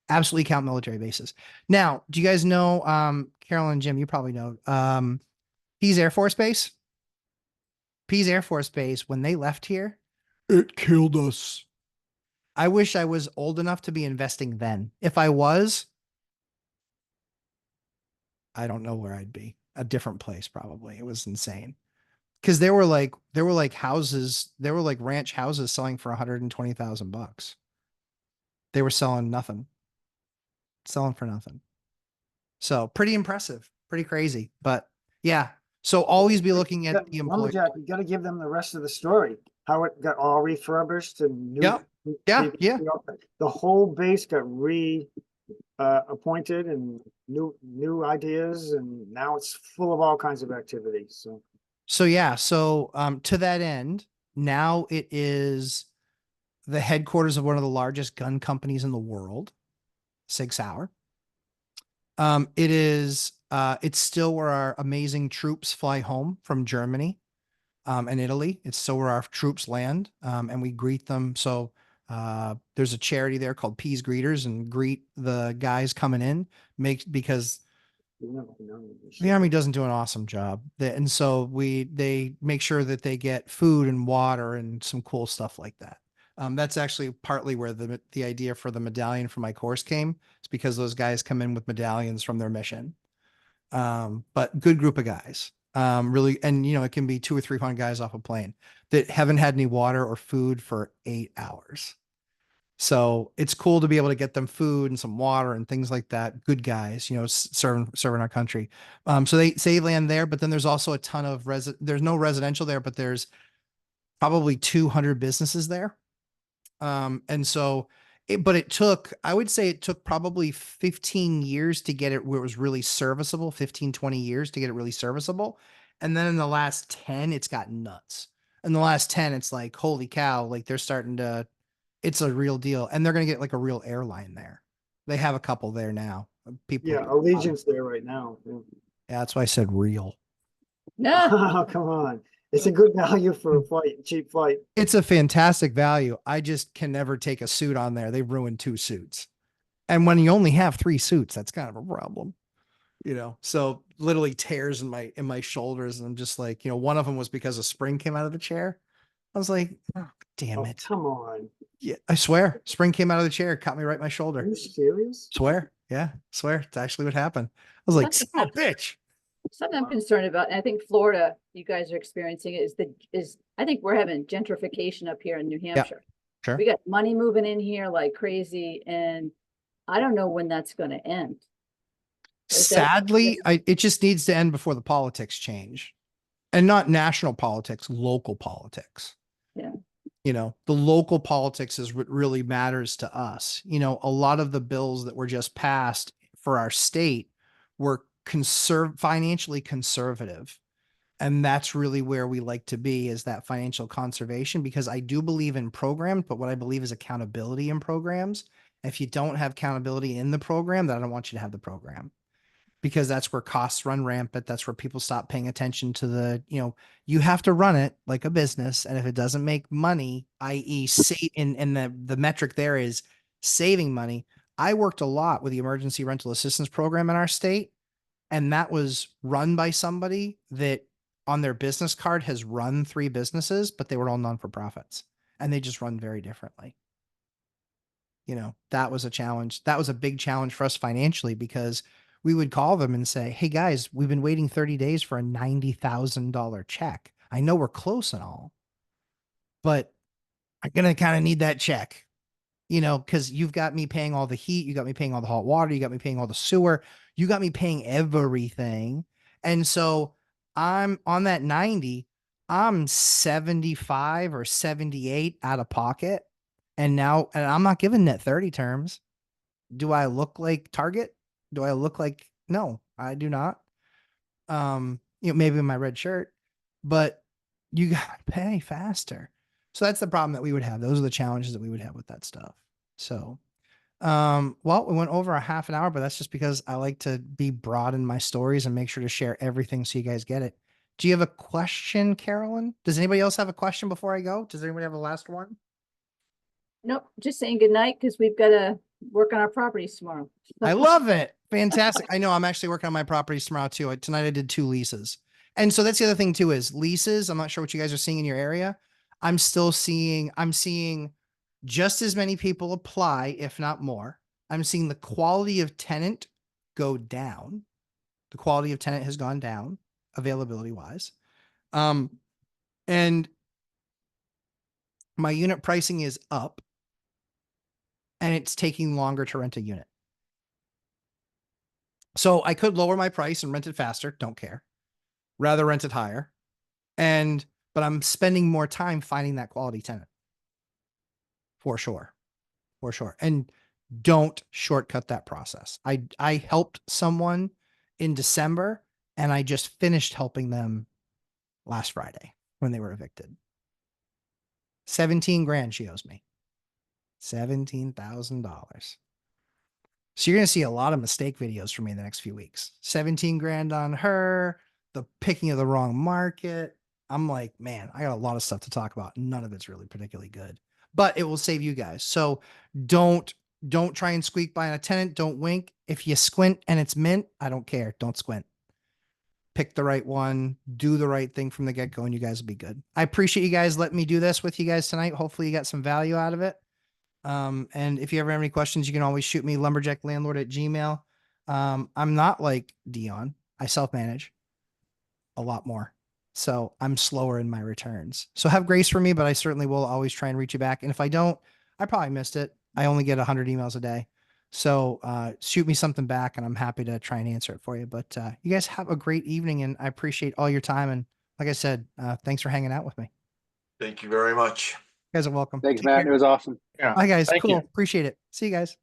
Absolutely count military bases. Now, do you guys know Carol and Jim, you probably know Pease Air Force Base? Pease Air Force Base, when they left here, it killed us. I wish I was old enough to be investing then. If I was, I don't know where I'd be. A different place, probably. It was insane. Because there were like houses, there were like ranch houses selling for $120,000. They were selling nothing. Selling for nothing. So pretty impressive, pretty crazy. But yeah. So always be looking at the employee. Lumberjack, you got to give them the rest of the story. How it got all refurbished and new. Yep. Yeah. Yeah. The whole base got appointed and new ideas, and now it's full of all kinds of activities. So yeah. So to that end, now it is the headquarters of one of the largest gun companies in the world, Sig Sauer. It is it's still where our amazing troops fly home from Germany and Italy. It's still where our troops land and we greet them. So there's a charity there called Peas Greeters and greet the guys coming in because the Army doesn't do an awesome job. And so they make sure that they get food and water and some cool stuff like that. That's actually partly where the idea for the medallion for my course came. It's because those guys come in with medallions from their mission. But good group of guys. Really, and it can be 200 or 300 guys off a plane that haven't had any water or food for 8 hours. So it's cool to be able to get them food and some water and things like that. Good guys, serving our country. So they land there, but then there's also a ton of there's no residential there, but there's probably 200 businesses there. And so I would say it took probably 15 years to get it where it was really serviceable, 15, 20 years to get it really serviceable. And then in the last 10, it's gotten nuts. In the last 10, it's like, holy cow, like they're starting to, it's a real deal. And they're going to get like a real airline there. They have a couple there now. People. Yeah, Allegiant's there right now. Yeah, that's why I said real. No. Oh, come on. It's a good value for a flight, cheap flight. It's a fantastic value. I just can never take a suit on there. They've ruined 2 suits. And when you only have 3 suits, that's kind of a problem. So literally tears in my shoulders. And I'm just like, one of them was because a spring came out of the chair. I was like, oh, damn Oh, it. come on. Yeah, I swear, spring came out of the chair, caught me right in my Are shoulder. you serious? Swear. Yeah, swear. It's actually what happened. I was like, Something son of a bitch. Something I'm Wow. concerned about, and I think Florida, you guys are experiencing it, I think we're having gentrification up here in New Hampshire. Sure. We got money moving in here like crazy, and I don't know when that's gonna end. Is that- Sadly, it just needs to end before the politics change, and not national politics, local politics. Yeah. The local politics is what really matters to us. A lot of the bills that were just passed for our state were financially conservative. And that's really where we like to be, is that financial conservation, because I do believe in programs, but what I believe is accountability in programs. If you don't have accountability in the program, then I don't want you to have the program, because that's where costs run rampant. That's where people stop paying attention to you have to run it like a business. And if it doesn't make money, i.e. and the metric there is saving money. I worked a lot with the emergency rental assistance program in our state, and that was run by somebody that on their business card has run 3 businesses, but they were all non-for-profits, and they just run very differently. That was a challenge. That was a big challenge for us financially, because we would call them and say, hey guys, we've been waiting 30 days for a $90,000 check. I know we're close and all, but I'm going to kind of need that check, because you've got me paying all the heat. You got me paying all the hot water. You got me paying all the sewer. You got me paying everything. And so I'm on that 90, I'm 75 or 78 out of pocket. And I'm not giving net 30 terms. Do I look like Target? Do I look like, no, I do not. Maybe in my red shirt, but you got to pay faster. So that's the problem that we would have. Those are the challenges that we would have with that stuff. So, well, we went over a half an hour, but that's just because I like to be broad in my stories and make sure to share everything so you guys get it. Do you have a question, Carolyn? Does anybody else have a question before I go? Does anybody have a last one? Nope, just saying goodnight, because we've got to work on our properties tomorrow. I love it. Fantastic. I know I'm actually working on my properties tomorrow too. Tonight I did 2 leases. And so that's the other thing too, is leases. I'm not sure what you guys are seeing in your area. I'm seeing just as many people apply, if not more. I'm seeing the quality of tenant go down. The quality of tenant has gone down, availability wise. And my unit pricing is up, and it's taking longer to rent a unit. So I could lower my price and rent it faster. Don't care. Rather rent it higher. But I'm spending more time finding that quality tenant. For sure. For sure. And don't shortcut that process. I helped someone in December, and I just finished helping them last Friday when they were evicted. 17 grand she owes me. $17,000. So you're going to see a lot of mistake videos from me in the next few weeks. 17 grand on her, the picking of the wrong market. I'm like, man, I got a lot of stuff to talk about. None of it's really particularly good, but it will save you guys. So don't try and squeak by on a tenant. Don't wink. If you squint and it's mint, I don't care. Don't squint. Pick the right one, do the right thing from the get-go, and you guys will be good. I appreciate you guys letting me do this with you guys tonight. Hopefully you got some value out of it. And if you ever have any questions, you can always shoot me lumberjacklandlord@gmail. I'm not like Dion. I self-manage a lot more. So I'm slower in my returns. So have grace for me, but I certainly will always try and reach you back. And if I don't, I probably missed it. I only get 100 emails a day. So shoot me something back, and I'm happy to try and answer it for you. But you guys have a great evening, and I appreciate all your time. And like I said, thanks for hanging out with me. Thank you very much. You guys are welcome. Thanks, Take Matt. care. It was awesome. Yeah. Bye, guys. Thank Cool. you. Appreciate it. See you guys.